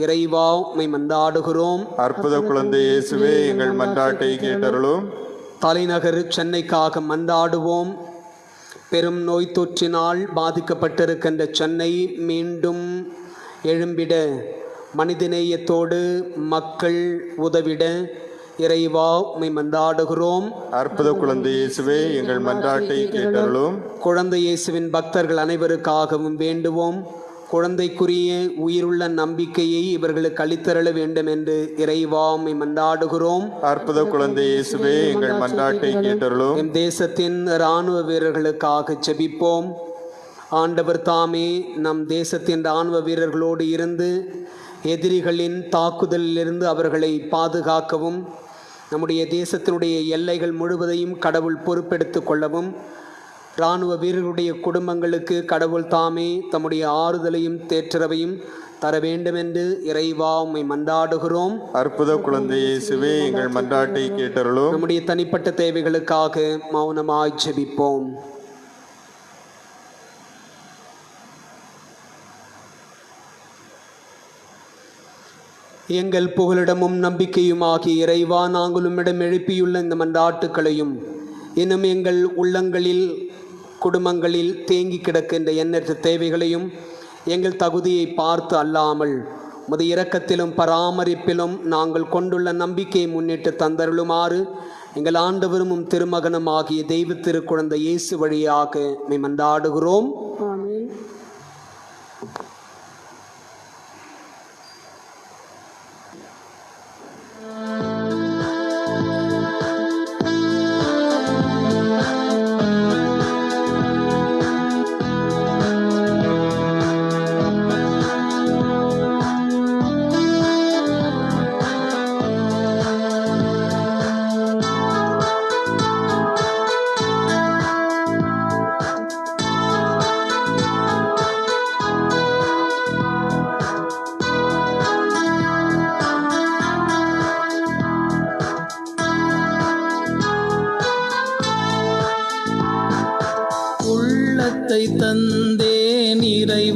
இறைவா உம்மை மன்றாடுகிறோம். அற்புத குழந்தை இயேசுவே, எங்கள் மன்றாட்டை கேட்டருளும். தலைநகர் சென்னைக்காக மன்றாடுவோம். பெரும் நோய் தொற்றினால் பாதிக்கப்பட்டிருக்கின்ற சென்னை மீண்டும் எழும்பிட மனிதநேயத்தோடு மக்கள் உதவிட இறைவா உம்மை மன்றாடுகிறோம். அற்புத குழந்தை இயேசுவே, எங்கள் மன்றாட்டை கேட்டருளும். குழந்தை இயேசுவின் பக்தர்கள் அனைவருக்காகவும் வேண்டுவோம். குழந்தைக்குரிய உயிருள்ள நம்பிக்கையை இவர்களுக்கு அளித்தருள வேண்டும் என்று இறைவா உம்மை மன்றாடுகிறோம். அற்புத குழந்தை இயேசுவே, எங்கள் மன்றாட்டை கேட்டருளும். எம் தேசத்தின் இராணுவ வீரர்களுக்காக ஜெபிப்போம். ஆண்டவர் தாமே நம் தேசத்தின் இராணுவ வீரர்களோடு இருந்து எதிரிகளின் தாக்குதலிலிருந்து அவர்களை பாதுகாக்கவும், நம்முடைய தேசத்தினுடைய எல்லைகள் முழுவதையும் கடவுள் பொறுப்பெடுத்து கொள்ளவும், இராணுவ வீரர்களுடைய குடும்பங்களுக்கு கடவுள் தாமே தம்முடைய ஆறுதலையும் தேற்றரவையும் தர வேண்டும் என்று இறைவா உம்மை மன்றாடுகிறோம். அற்புத குழந்தை இயேசுவே, எங்கள் மன்றாட்டை கேட்டருளும். நம்முடைய தனிப்பட்ட தேவைகளுக்காக மௌனமாய் ஜெபிப்போம். எங்கள் புகலிடமும் நம்பிக்கையுமாகிய இறைவா, நாங்கள் உம்மிடம் எழுப்பியுள்ள இந்த மன்றாட்டுக்களையும் இன்னும் எங்கள் உள்ளங்களில் குடும்பங்களில் தேங்கி கிடக்கின்ற எண்ணற்ற தேவைகளையும் எங்கள் தகுதியை பார்த்து அல்லாமல் உமது இரக்கத்திலும் பராமரிப்பிலும் நாங்கள் கொண்டுள்ள நம்பிக்கையை முன்னிட்டு தந்தருளுமாறு எங்கள் ஆண்டவரும் திருமகனும் ஆகிய தெய்வ திருக்குழந்தை இயேசு வழியாக உம்மை மன்றாடுகிறோம். ஆமென்.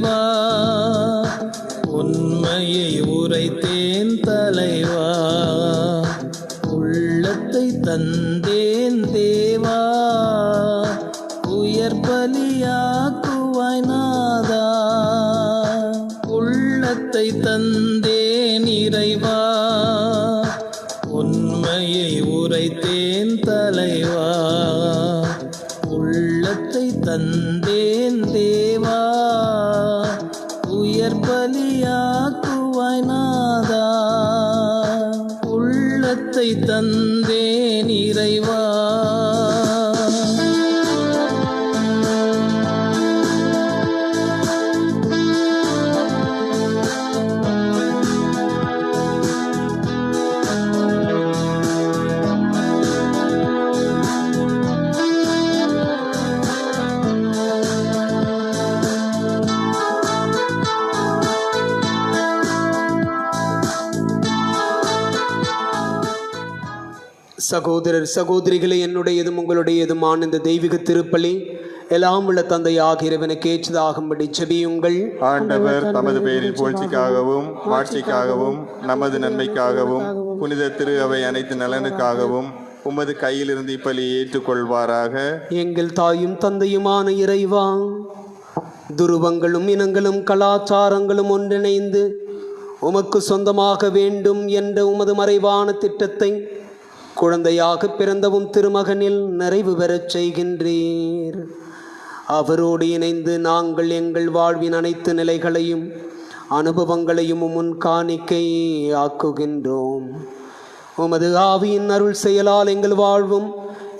இறைவா, உண்மையை உரைத்தேன் தலைவா, உள்ளத்தை தந்தேன் தேவா, உயர் பலியாக்குவாய் நாதா. உள்ளத்தை தந்தேன் இறைவா, உண்மையை உரைத்தேன் தலைவா, உள்ளத்தை தந்தேன் தேவா, உயர் பலியாக்குவாய் நாதா. உள்ளத்தை தந்தேன் இறைவா. சகோதரர் சகோதரிகளே, என்னுடையதும் உங்களுடையதுமான இந்த தெய்வீக திருப்பலி எல்லாம் உள்ள தந்தையாக இறைவனுக்கு ஏற்றதாகும்படி ஜெபியுங்கள். ஆண்டவர் தமது பெயரின் புகழ்ச்சிக்காகவும் மாட்சிக்காகவும் நமது நன்மைக்காகவும் புனித திரு அவை அனைத்து நலனுக்காகவும் உமது கையிலிருந்து இப்பலியை ஏற்றுக்கொள்வாராக. எங்கள் தாயும் தந்தையுமான இறைவா, துருவங்களும் இனங்களும் கலாச்சாரங்களும் ஒன்றிணைந்து உமக்கு சொந்தமாக வேண்டும் என்ற உமது மறைவான திட்டத்தை குழந்தையாக பிறந்தவும் திருமகனில் நிறைவு பெறச் செய்கின்றீர். அவரோடு இணைந்து நாங்கள் எங்கள் வாழ்வின் அனைத்து நிலைகளையும் அனுபவங்களையும் முன் காணிக்கை ஆக்குகின்றோம். உமது ஆவியின் அருள் செயலால் எங்கள் வாழ்வும்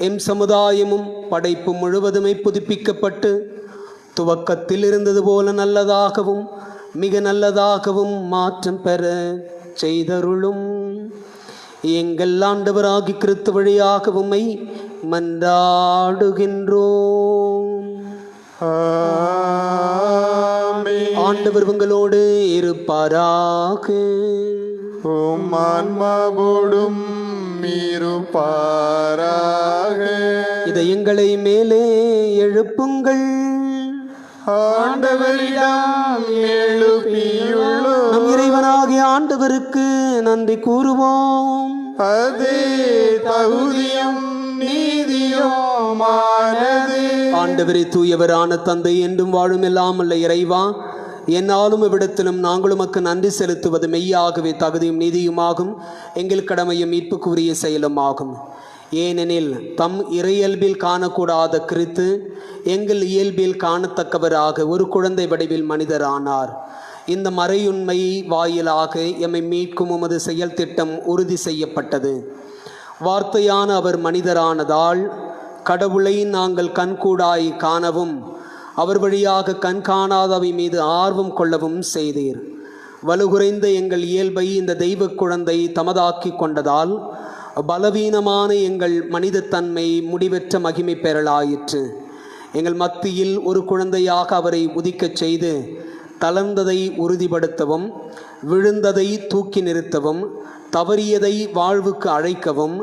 எம் சமுதாயமும் படைப்பு முழுவதுமே புதுப்பிக்கப்பட்டு துவக்கத்தில் இருந்தது போல நல்லதாகவும் மிக நல்லதாகவும் மாற்றம் பெற செய்தருளும். எங்கள் ஆண்டவராகி கிறிஸ்து வழியாக உம்மை மன்றாடுகின்றோம். ஆண்டவர் உங்களோடு இருப்பாராக. உம் ஆன்மாவோடும் இருப்பாராக. இதயங்களை மேலே எழுப்புங்கள். ஆண்டவரிடம் எழுப்பியுள்ளோம். நம் இறைவனாகிய ஆண்டவருக்கு நன்றி கூறுவோம். அது தகுதியும் நீதியுமானது. ஆண்டவரே, தூயவரான தந்தை, என்றும் வாழும் எல்லாம் அல்ல இறைவா, என்னாலும் இவ்விடத்திலும் நாங்கள் உமக்கு நன்றி செலுத்துவது மெய்யாகவே தகுதியும் நீதியுமாகும், எங்கள் கடமையும் மீட்புக்குரிய செயலும் ஆகும். ஏனெனில் தம் இறையல்பில் காணக்கூடாத கிறிஸ்து எங்கள் இயல்பில் காணத்தக்கவராக ஒரு குழந்தை வடிவில் மனிதரானார். இந்த மறையுண்மை வாயிலாக எம்மை மீட்கும் உமது செயல் திட்டம் உறுதி செய்யப்பட்டது. வார்த்தையான அவர் மனிதரானதால் கடவுளை நாங்கள் கண்கூடாய் காணவும் அவர் வழியாக கண் காணாதவை மீது ஆர்வம் கொள்ளவும் செய்தீர். வலுகுறைந்த எங்கள் இயல்பை இந்த தெய்வ குழந்தை தமதாக்கி கொண்டதால் பலவீனமான எங்கள் மனிதத்தன்மை முடிவற்ற மகிமை பெறலாயிற்று. எங்கள் மத்தியில் ஒரு குழந்தையாக அவரை உதிக்கச் செய்து தளர்ந்ததை உறுதிப்படுத்தவும், விழுந்ததை தூக்கி நிறுத்தவும், தவறியதை வாழ்வுக்கு அழைக்கவும்,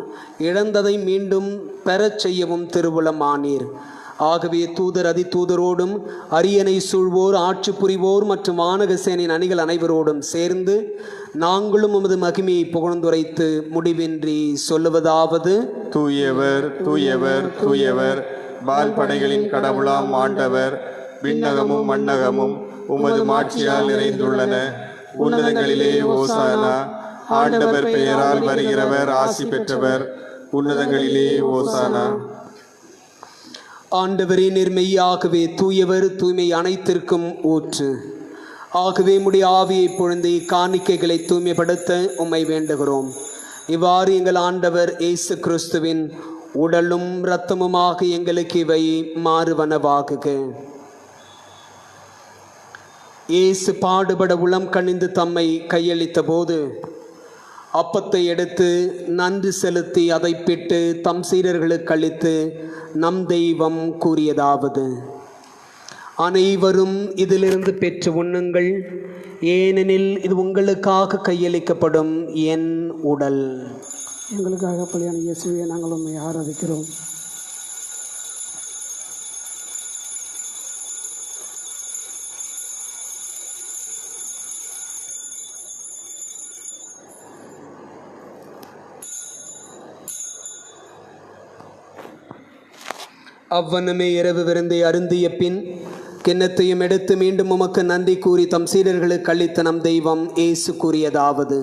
இழந்ததை மீண்டும் பெறச் செய்யவும் திருவுளமானீர். ஆகவே தூதர் அதி தூதரோடும் அரியணை சூழ்வோர் ஆட்சி புரிவோர் மற்றும் வானகசேனின் அணிகள் அனைவரோடும் சேர்ந்து நாங்களும் உமது மகிமையை புகழ்ந்துரைத்து முடிவின்றி சொல்லுவதாவது: தூயவர் தூயவர் தூயவர், வான்படைகளின் கடவுளாம் ஆண்டவர், விண்ணகமும் மண்ணகமும் உமது மாட்சியால் நிறைந்துள்ளன. உன்னதங்களிலே ஓசானா. ஆண்டவர் பெயரால் வருகிறவர் ஆசி பெற்றவர். உன்னதங்களிலே ஓசானா. ஆண்டவரே, நிர்மெய்யாகவே தூயவர், தூய்மை அனைத்திற்கும் ஊற்று. ஆகவே உம்முடைய ஆவியை பொழுது காணிக்கைகளை தூய்மைப்படுத்த உம்மை வேண்டுகிறோம். இவ்வாறு எங்கள் ஆண்டவர் இயேசு கிறிஸ்துவின் உடலும் இரத்தமுமாக எங்களுக்கு இவை மாறுவனவாகுக. இயேசு பாடுபட உளம் கனிந்து தம்மை கையளித்த போது அப்பத்தை எடுத்து நன்றி செலுத்தி அதை பிட்டு தம் சீடர்களுக்கு அளித்து நம் தெய்வம் கூறியதாவது: அனைவரும் இதிலிருந்து பெற்று உண்ணுங்கள், ஏனெனில் இது உங்களுக்காக கையளிக்கப்படும் என் உடல். எங்களுக்காக பலியான இயேசுவை நாங்கள் உம்மை ஆராதிக்கிறோம். அவ்வண்ணமே இரவு விருந்தை அருந்திய பின் கிண்ணத்தையும் எடுத்து மீண்டும் உமக்கு நன்றி கூறி தம் சீடர்களுக்கு அளித்த நம் தெய்வம் இயேசு கூறியதாவது: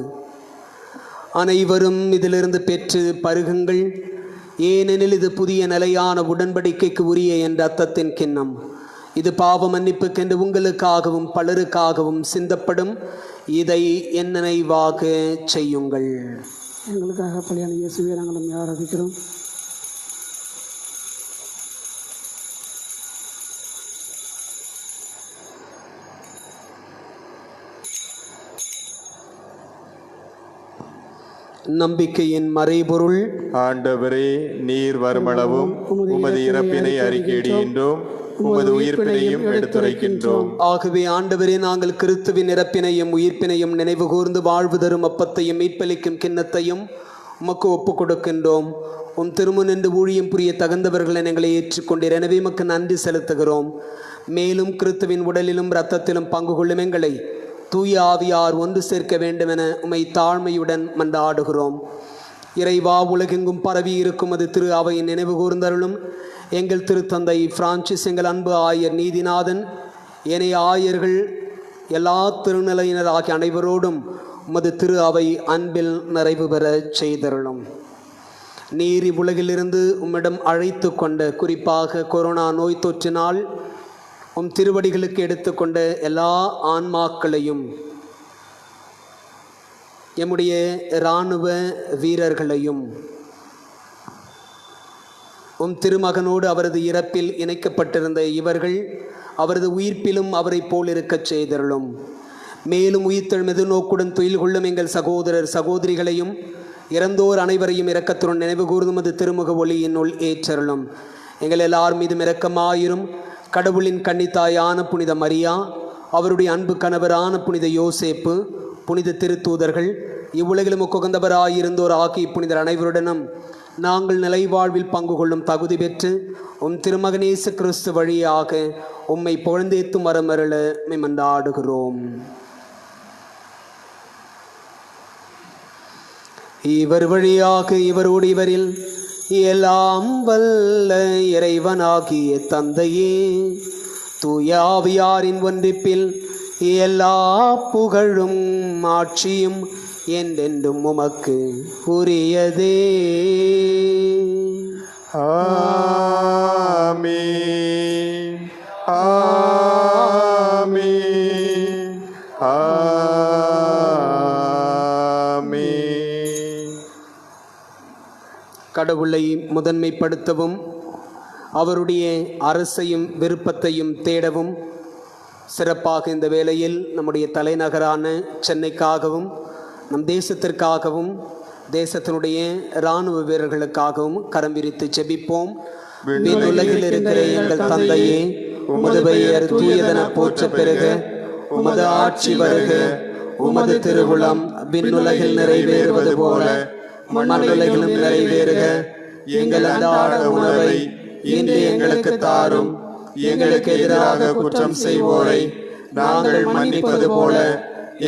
அனைவரும் இதிலிருந்து பெற்று பருகுங்கள், ஏனெனில் இது புதிய நிலையான உடன்படிக்கைக்கு உரிய என் இரத்தத்தின் கிண்ணம். இது பாவ மன்னிப்புக்கென்று உங்களுக்காகவும் பலருக்காகவும் சிந்தப்படும். இதை என் நினைவாக செய்யுங்கள். எங்களுக்காக பலியான இயேசுவே நாங்கள் நம்மை ஆராதிக்கிறோம். நம்பிக்கையின் மறைபொருள். ஆண்டவரே, நீர் வருமளவும் உமது இறப்பினை அறிக்கையிடுகின்றோம், உமது உயிர்ப்பினையும் எடுத்துரைக்கின்றோம். ஆகவே ஆண்டவரே, நாங்கள் கிறிஸ்துவின் இறப்பினையும் உயிர்ப்பினையும் நினைவு கூர்ந்து வாழ்வு தரும் அப்பத்தையும் மீட்பளிக்கும் கிண்ணத்தையும் உமக்கு ஒப்புக் கொடுக்கின்றோம். உம் திருமுன் என்று ஊழியம் புரிய தகுந்தவர்களை எங்களை ஏற்றுக்கொண்டீர். எனவே உமக்கு நன்றி செலுத்துகிறோம். மேலும் கிறிஸ்துவின் உடலிலும் இரத்தத்திலும் பங்கு கொள்ளும் எங்களை தூய ஆவியார் ஒன்று சேர்க்க வேண்டுமென உம்மை தாழ்மையுடன் மன்றாடுகிறோம். இறைவா, உலகெங்கும் பரவி இருக்கும் அது திரு அவையின் நினைவு கூர்ந்தருளும். எங்கள் திருத்தந்தை பிரான்சிஸ், எங்கள் அன்பு ஆயர் நீதிநாதன், ஏனைய ஆயர்கள், எல்லா திருநிலையினர் ஆகிய அனைவரோடும் உமது திரு அவை அன்பில் நிறைவு பெற செய்தருளும். நீர் இவ்வுலகிலிருந்து உம்மிடம் அழைத்து கொண்ட, குறிப்பாக கொரோனா நோய் தொற்றினால் உம் திருவடிகளுக்கு எடுத்துக்கொண்ட எல்லா ஆன்மாக்களையும், எம்முடைய இராணுவ வீரர்களையும், உம் திருமகனோடு அவரது இறப்பில் இணைக்கப்பட்டிருந்த இவர்கள் அவரது உயிர்ப்பிலும் அவரை போல் இருக்கச் செய்தருளும். மேலும் உயிர்த்தெழும் எதிர்நோக்குடன் துயில் கொள்ளும் எங்கள் சகோதரர் சகோதரிகளையும் இறந்தோர் அனைவரையும் இரக்கத்துடன் நினைவு கூர்ந்தும் அது திருமுக ஒளியினுள் ஏற்றருளும். எங்கள் எல்லார் மீதும் இரக்கமாயிரும். கடவுளின் கன்னித்தாயான புனித மரியா, அவருடைய அன்பு கணவரான புனித யோசேப்பு, புனித திருத்தூதர்கள், இவ்வுலகிலும் உகந்தவராயிருந்தோர் ஆகிய புனிதர் அனைவருடனும் நாங்கள் நிலைவாழ்வில் பங்கு கொள்ளும் தகுதி பெற்று உம் திருமகனேசு கிறிஸ்து வழியாக உம்மை புகழ்ந்தேத்தும் வரமருள மன்றாடுகிறோம். இவர் வழியாக இவரோடு இவரில் எல்லாம் வல்ல இறைவனாகிய தந்தையே, தூய ஆவியாரின் ஒன்றிப்பில் எல்லா புகழும் ஆட்சியும் என்றென்றும் உமக்கு உரியதே. ஆமென், ஆமென், ஆமென். கடவுளை முதன்மைப்படுத்தவும் அவருடைய அரசையும் விருப்பத்தையும் தேடவும் சிறப்பாக இந்த வேளையில் நம்முடைய தலைநகரான சென்னைக்காகவும் நம் தேசத்திற்காகவும் தேசத்தினுடைய இராணுவ வீரர்களுக்காகவும் கரம் விரித்து ஜெபிப்போம். விண்ணுலகில் இருக்கிற எங்கள் தந்தையே, உமது பெயர் தூயதென போற்ற பெறுக, உமது ஆட்சி வருக, உமது திருவுளம் விண்ணுலகில் நிறைவேறுவது போல மண்ணுலகிலும் நிறைவேறுக. எங்கள் அன்றாட உணவை இன்று எங்களுக்கு தாரும். எங்களுக்கு எதிராக குற்றம் செய்வோரை நாங்கள் மன்னிப்பது போல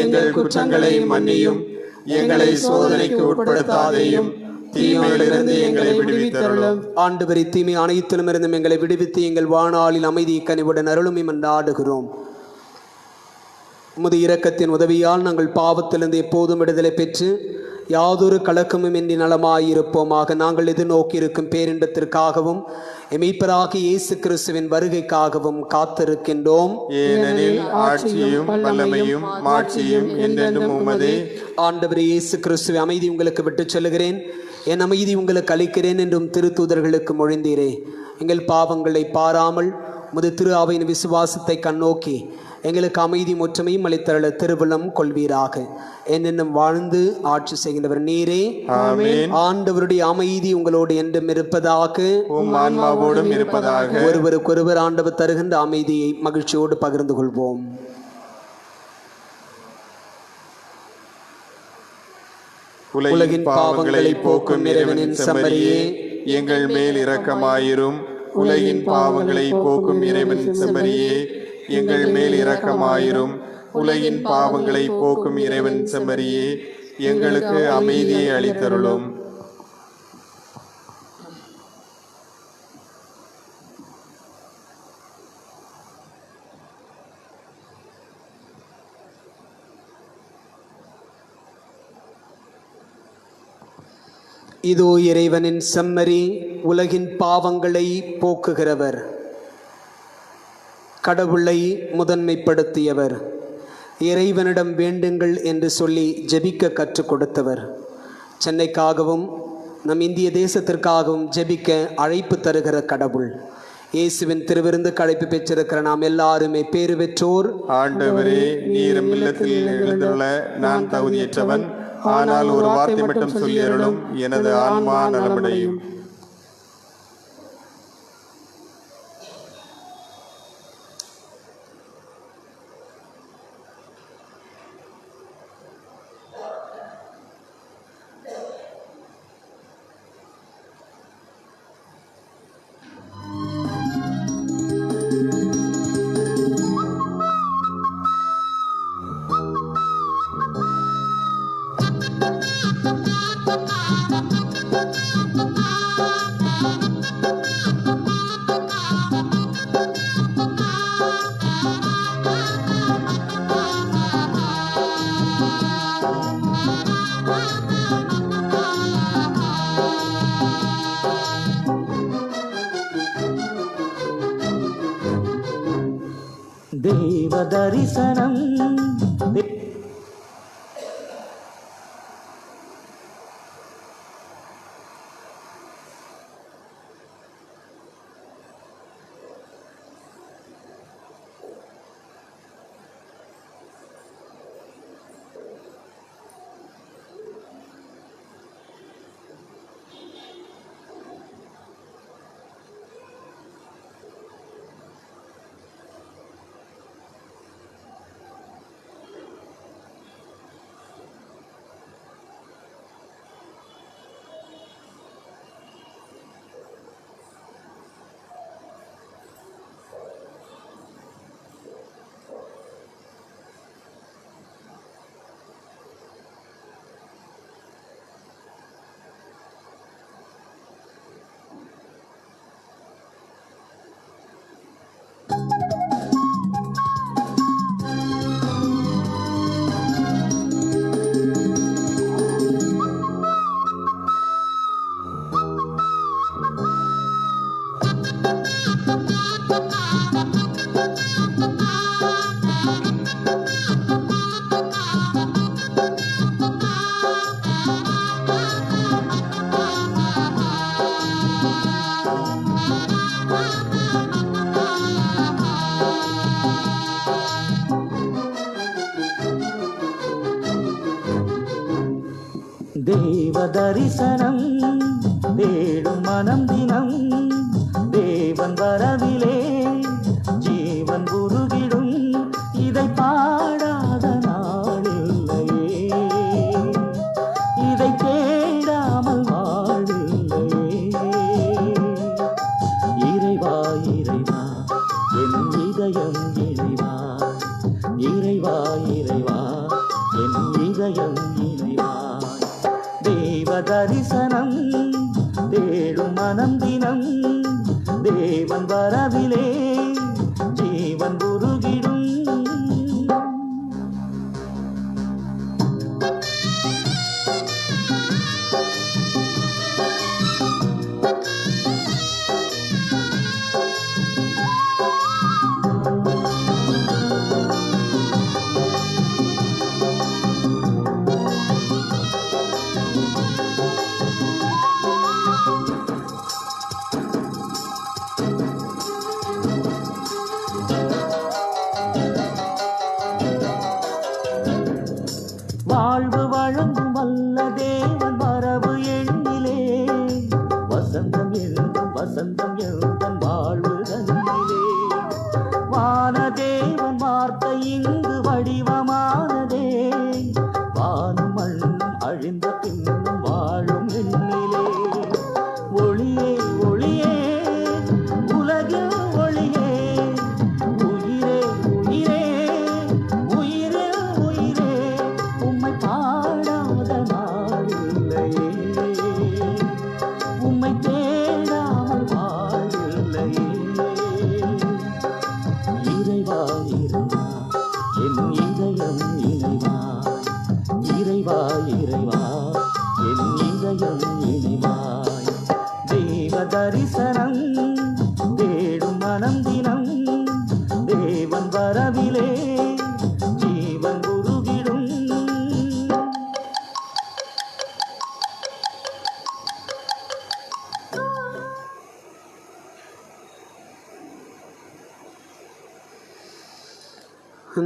எங்கள் குற்றங்களை மன்னியும். எங்களை சோதனைக்கு உட்படுத்தாதேயும், தீமையிலிருந்து எங்களை விடுவித்தருளும். ஆண்டவரே, தீமை அனைத்திலும் இருந்தும் எங்களை விடுவித்து எங்கள் வாழ்நாளில் அமைதி கனிவுடன் அருளும் மன்றாடுகிறோம். உமது இரக்கத்தின் உதவியால் நாங்கள் பாவத்திலிருந்து எப்போதும் விடுதலை பெற்று யாதொரு கலக்கமும் இன்றி நலமாயிருப்போமாக. நாங்கள் எதிர்நோக்கி இருக்கும் பேரின்பத்திற்காகவும் மீட்பராகிய இயேசு கிறிஸ்துவின் வருகைக்காகவும் காத்திருக்கின்றோம். ஏனெனில் ஆட்சியும் வல்லமையும் மாட்சியும் என்றென்றும் உமதே. ஆண்டவரே இயேசு கிறிஸ்துவை, அமைதி உங்களுக்கு விட்டுச் செல்கிறேன், என் அமைதி உங்களுக்கு அளிக்கிறேன் என்றும் திருத்தூதர்களுக்கு மொழிந்தீரே. எங்கள் பாவங்களை பாராமல் உமது திரு அவையின் விசுவாசத்தை கண்ணோக்கி எங்களுக்கு அமைதி ஒற்றுமையும் அளித்தருள திருவுளம் கொள்வீராக. என்னென்னும் வாழ்ந்து ஆட்சி செய்கின்றவர் நீரே. ஆமென். ஆண்டவருடைய அமைதி உங்களோடு என்றும் இருப்பதாக, உம் ஆன்மாவோடும் இருப்பதாக. ஒருவருக்கொருவர் ஆண்டவர் தருகின்ற அமைதியை மகிழ்ச்சியோடு பகிர்ந்து கொள்வோம். உலகின் பாவங்களை போக்கும் இறைவனின் செம்மறியே, எங்கள் மேல் இரக்கமாயிரும். உலகின் பாவங்களை போக்கும் இறைவனின் செம்மறியே, எங்கள் மேல் இரக்கமாயிரும். உலகின் பாவங்களை போக்கும் இறைவன் செம்மறியே, எங்களுக்கு அமைதியை அளித்தருளும். இதோ இறைவனின் செம்மறி, உலகின் பாவங்களை போக்குகிறவர், கடவுளை முதன்மைப்படுத்தியவர், இறைவனிடம் வேண்டுங்கள் என்று சொல்லி ஜெபிக்க கற்றுக் கொடுத்தவர், சென்னைக்காகவும் நம் இந்திய தேசத்திற்காகவும் ஜெபிக்க அழைப்பு தருகிற கடவுள், இயேசுவின் திருவிருந்துக்கு அழைப்பு பெற்றிருக்கிற நாம் எல்லாருமே பேறு பெற்றோர். ஆண்டவரே, நீர் இல்லத்தில் எழுந்துள்ள நான் தகுதியற்றவன், ஆனால் ஒரு வார்த்தை மட்டும் சொல்லி அருளும், எனது ஆன்மா நலமடையும். தேவ தரிசனம். தேவ தரிசனம் தேடும் மனம் தினம், தேவன் வரவிலே ஜீவன் உருகிடும், இதை பாடாத நாளில்லையே, இதை தேடாமல் வாழில்லையே. இறைவா இறைவா என் இதயம் இறைவா, இறைவா இறைவா என் இதயம் இறைவா. தேவ தரிசனம் தேடும் மனம் தினம், தேவன் வரவிலே ஜீவன் உருகிடும். வாழ்வு வழங்கும் வல்ல தேவன் வரவு எண்ணிலே, வசந்தம் எழுதும் வசந்தம் எழுதன் வாழ்வு தன்னிலே. வானதேவன் வார்த்தை இங்கு வடிவமானதே, வானும் மண்ணும் அழிந்த பின்னும் வாழும் எண்ணிலே. ஒளியே ஒளியே உலகில் ஒளியே, உயிரே உயிரே உயிரே உயிரே, உம்மை பாடாத நாளில்லையே, உம்மை தேடாமல் வாழில்லையே. இறைவா இறைவா என் இதயம்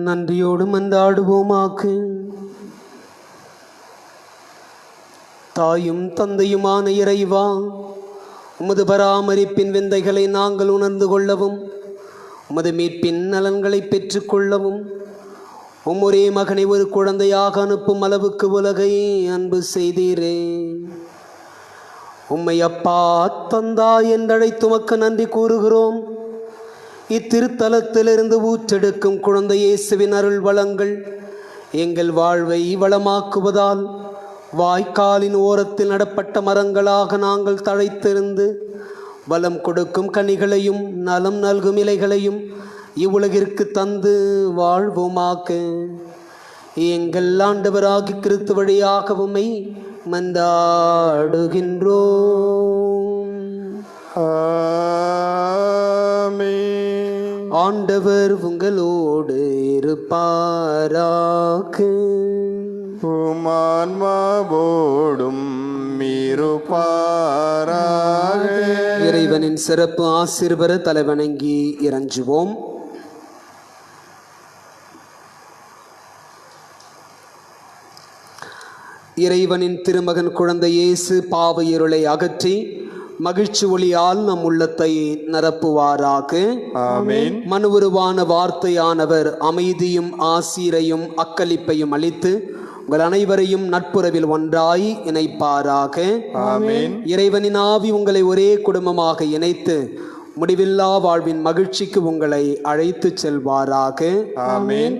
நன்றியோடு மன்றாடுவோமாக்கு. தாயும் தந்தையுமான இறைவா, உமது பராமரிப்பின் விந்தைகளை நாங்கள் உணர்ந்து கொள்ளவும், உமது மீட்பின் நலன்களை பெற்றுக்கொள்ளவும், ஒரே மகனை ஒரு குழந்தையாக அனுப்பும் அளவுக்கு உலகை அன்பு செய்தீரே. உம்மை அப்பா தந்தா என்றழைத்து உமக்கு நன்றி கூறுகிறோம். இத்திருத்தலத்திலிருந்து ஊற்றெடுக்கும் குழந்தை இயேசுவின் அருள் வளங்கள் எங்கள் வாழ்வை வளமாக்குவதால் வாய்க்காலின் ஓரத்தில் நடப்பட்ட மரங்களாக நாங்கள் தழைத்திருந்து வளம் கொடுக்கும் கனிகளையும் நலம் நல்கும் இலைகளையும் இவ்வுலகிற்கு தந்து வாழ்வோமாக்க. எங்கள் ஆண்டவராகி கிறிஸ்து வழியாக உம்மை மன்றாடுகின்றோம். ஆமென். ஆண்டவர் உங்களோடு இருப்பாராக. உமான்மாவோடும் இருப்பாராக. இறைவனின் சிறப்பு ஆசீர்வர தலைவணங்கி இறஞ்சுவோம். இறைவனின் திருமகன் குழந்தை இயேசு பாவ இருளை அகற்றி மகிழ்ச்சி ஒளியால் நம் உள்ளத்தை நிரப்புவாராக. ஆமென். மனு உருவான வார்த்தையானவர் அமைதியும் ஆசீரையும் அக்களிப்பையும் அளித்து உங்கள் அனைவரையும் நட்புறவில் ஒன்றாய் இணைப்பாராக. ஆமென். இறைவனின் ஆவி உங்களை ஒரே குடும்பமாக இணைத்து முடிவில்லா வாழ்வின் மகிழ்ச்சிக்கு உங்களை அழைத்து செல்வாராக. ஆமென்.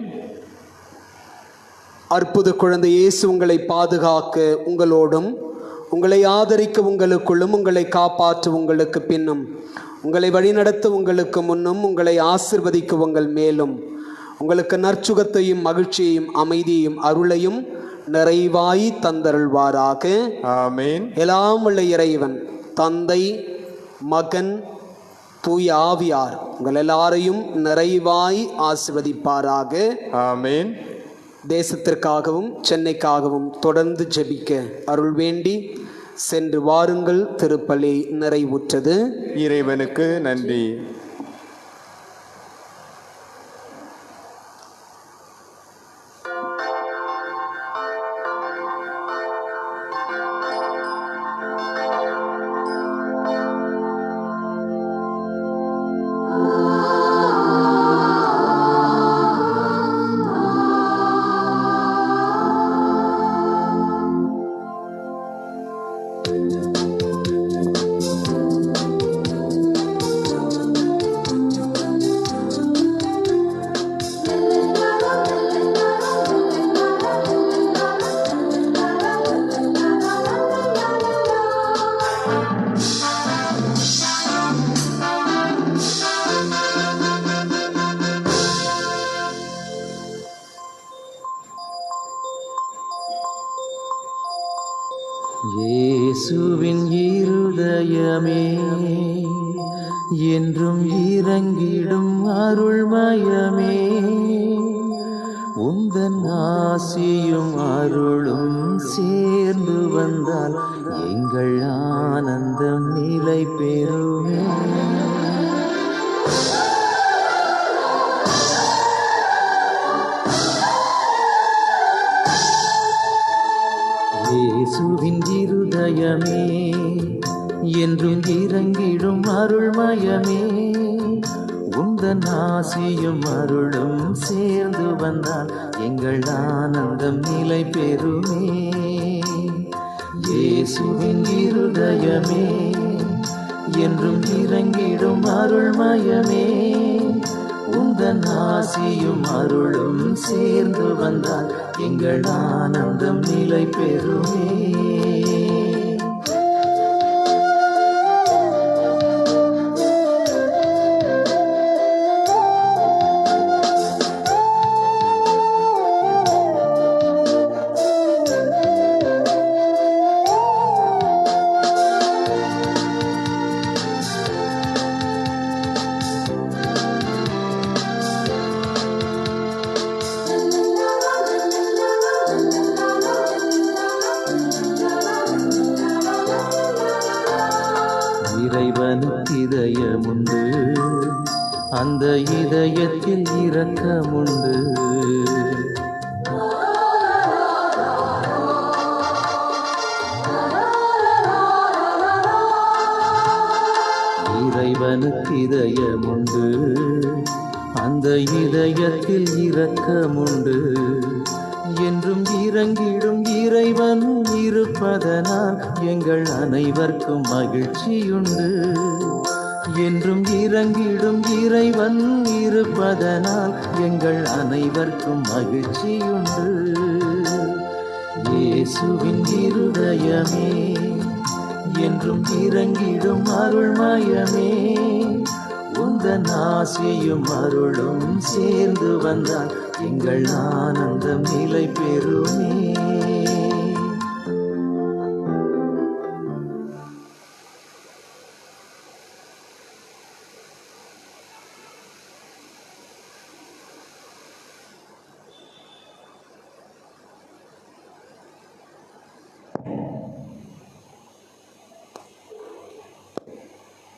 அற்புத குழந்தை இயேசு உங்களை பாதுகாக்க உங்களோடும், உங்களை ஆதரிக்க உங்களுக்குள்ளும், உங்களை காப்பாற்ற உங்களுக்கு பின்னும், உங்களை வழிநடத்த உங்களுக்கு முன்னும், உங்களை ஆசிர்வதிக்க உங்கள் மேலும், உங்களுக்கு நற்சுகத்தையும் மகிழ்ச்சியையும் அமைதியையும் அருளையும் நிறைவாய் தந்தருள்வாராக. ஆமென். எல்லாம் உள்ள இறைவன் தந்தை, மகன், தூய ஆவியார் உங்கள் எல்லாரையும் நிறைவாய் ஆசிர்வதிப்பாராக. ஆமென். தேசத்திற்காகவும் சென்னைக்காகவும் தொடர்ந்து ஜெபிக்க அருள் வேண்டி சென்று வாருங்கள். திருப்பலி நிறைவுற்றது. இறைவனுக்கு நன்றி. இயேசுவின் இருதயமே என்றும் இறங்கிடும் அருள்மயமே, உந்தன் ஆசியும் அருளும் சேர்ந்து வந்தால் எங்கள் ஆனந்தம் நிலை பெறுமே. இயேசுவின் இருதயமே என்றும் இறங்கிடும் அருள்மயமே, உந்தன் ஆசியும் அருளும் சேர்ந்து வந்தால் எங்கள் ஆனந்தம் நிலை பெறுமே. இயேசுவின் இருதயமே என்றும் இறங்கிடும் அருள்மயமே, உந்தன் ஆசியும் அருளும் சேர்ந்து வந்தால் எங்கள் ஆனந்தம் நிலை பெறுமே. இறைவனுக்கு இதயமுண்டு, அந்த இதயத்தில் இரக்கமுண்டு. இறைவனுக்கு இதயமுண்டு, அந்த இதயத்தில் இரக்கமுண்டு. என்றும் இறங்கிடும் இறைவன் இருப்பதனால் எங்கள் அனைவருக்கும் மகிழ்ச்சியுண்டு. என்றும் இறங்கிடும் இறைவன் இருப்பதனால் எங்கள் அனைவருக்கும் மகிழ்ச்சியுண்டு. இயேசுவின் இருதயமே, என்றும் இறங்கிடும் அருள்மயமே, உந்தன் ஆசியும் அருளும் சேர்ந்து வந்தால் எங்கள் ஆனந்தம் நிலை பெறுமே.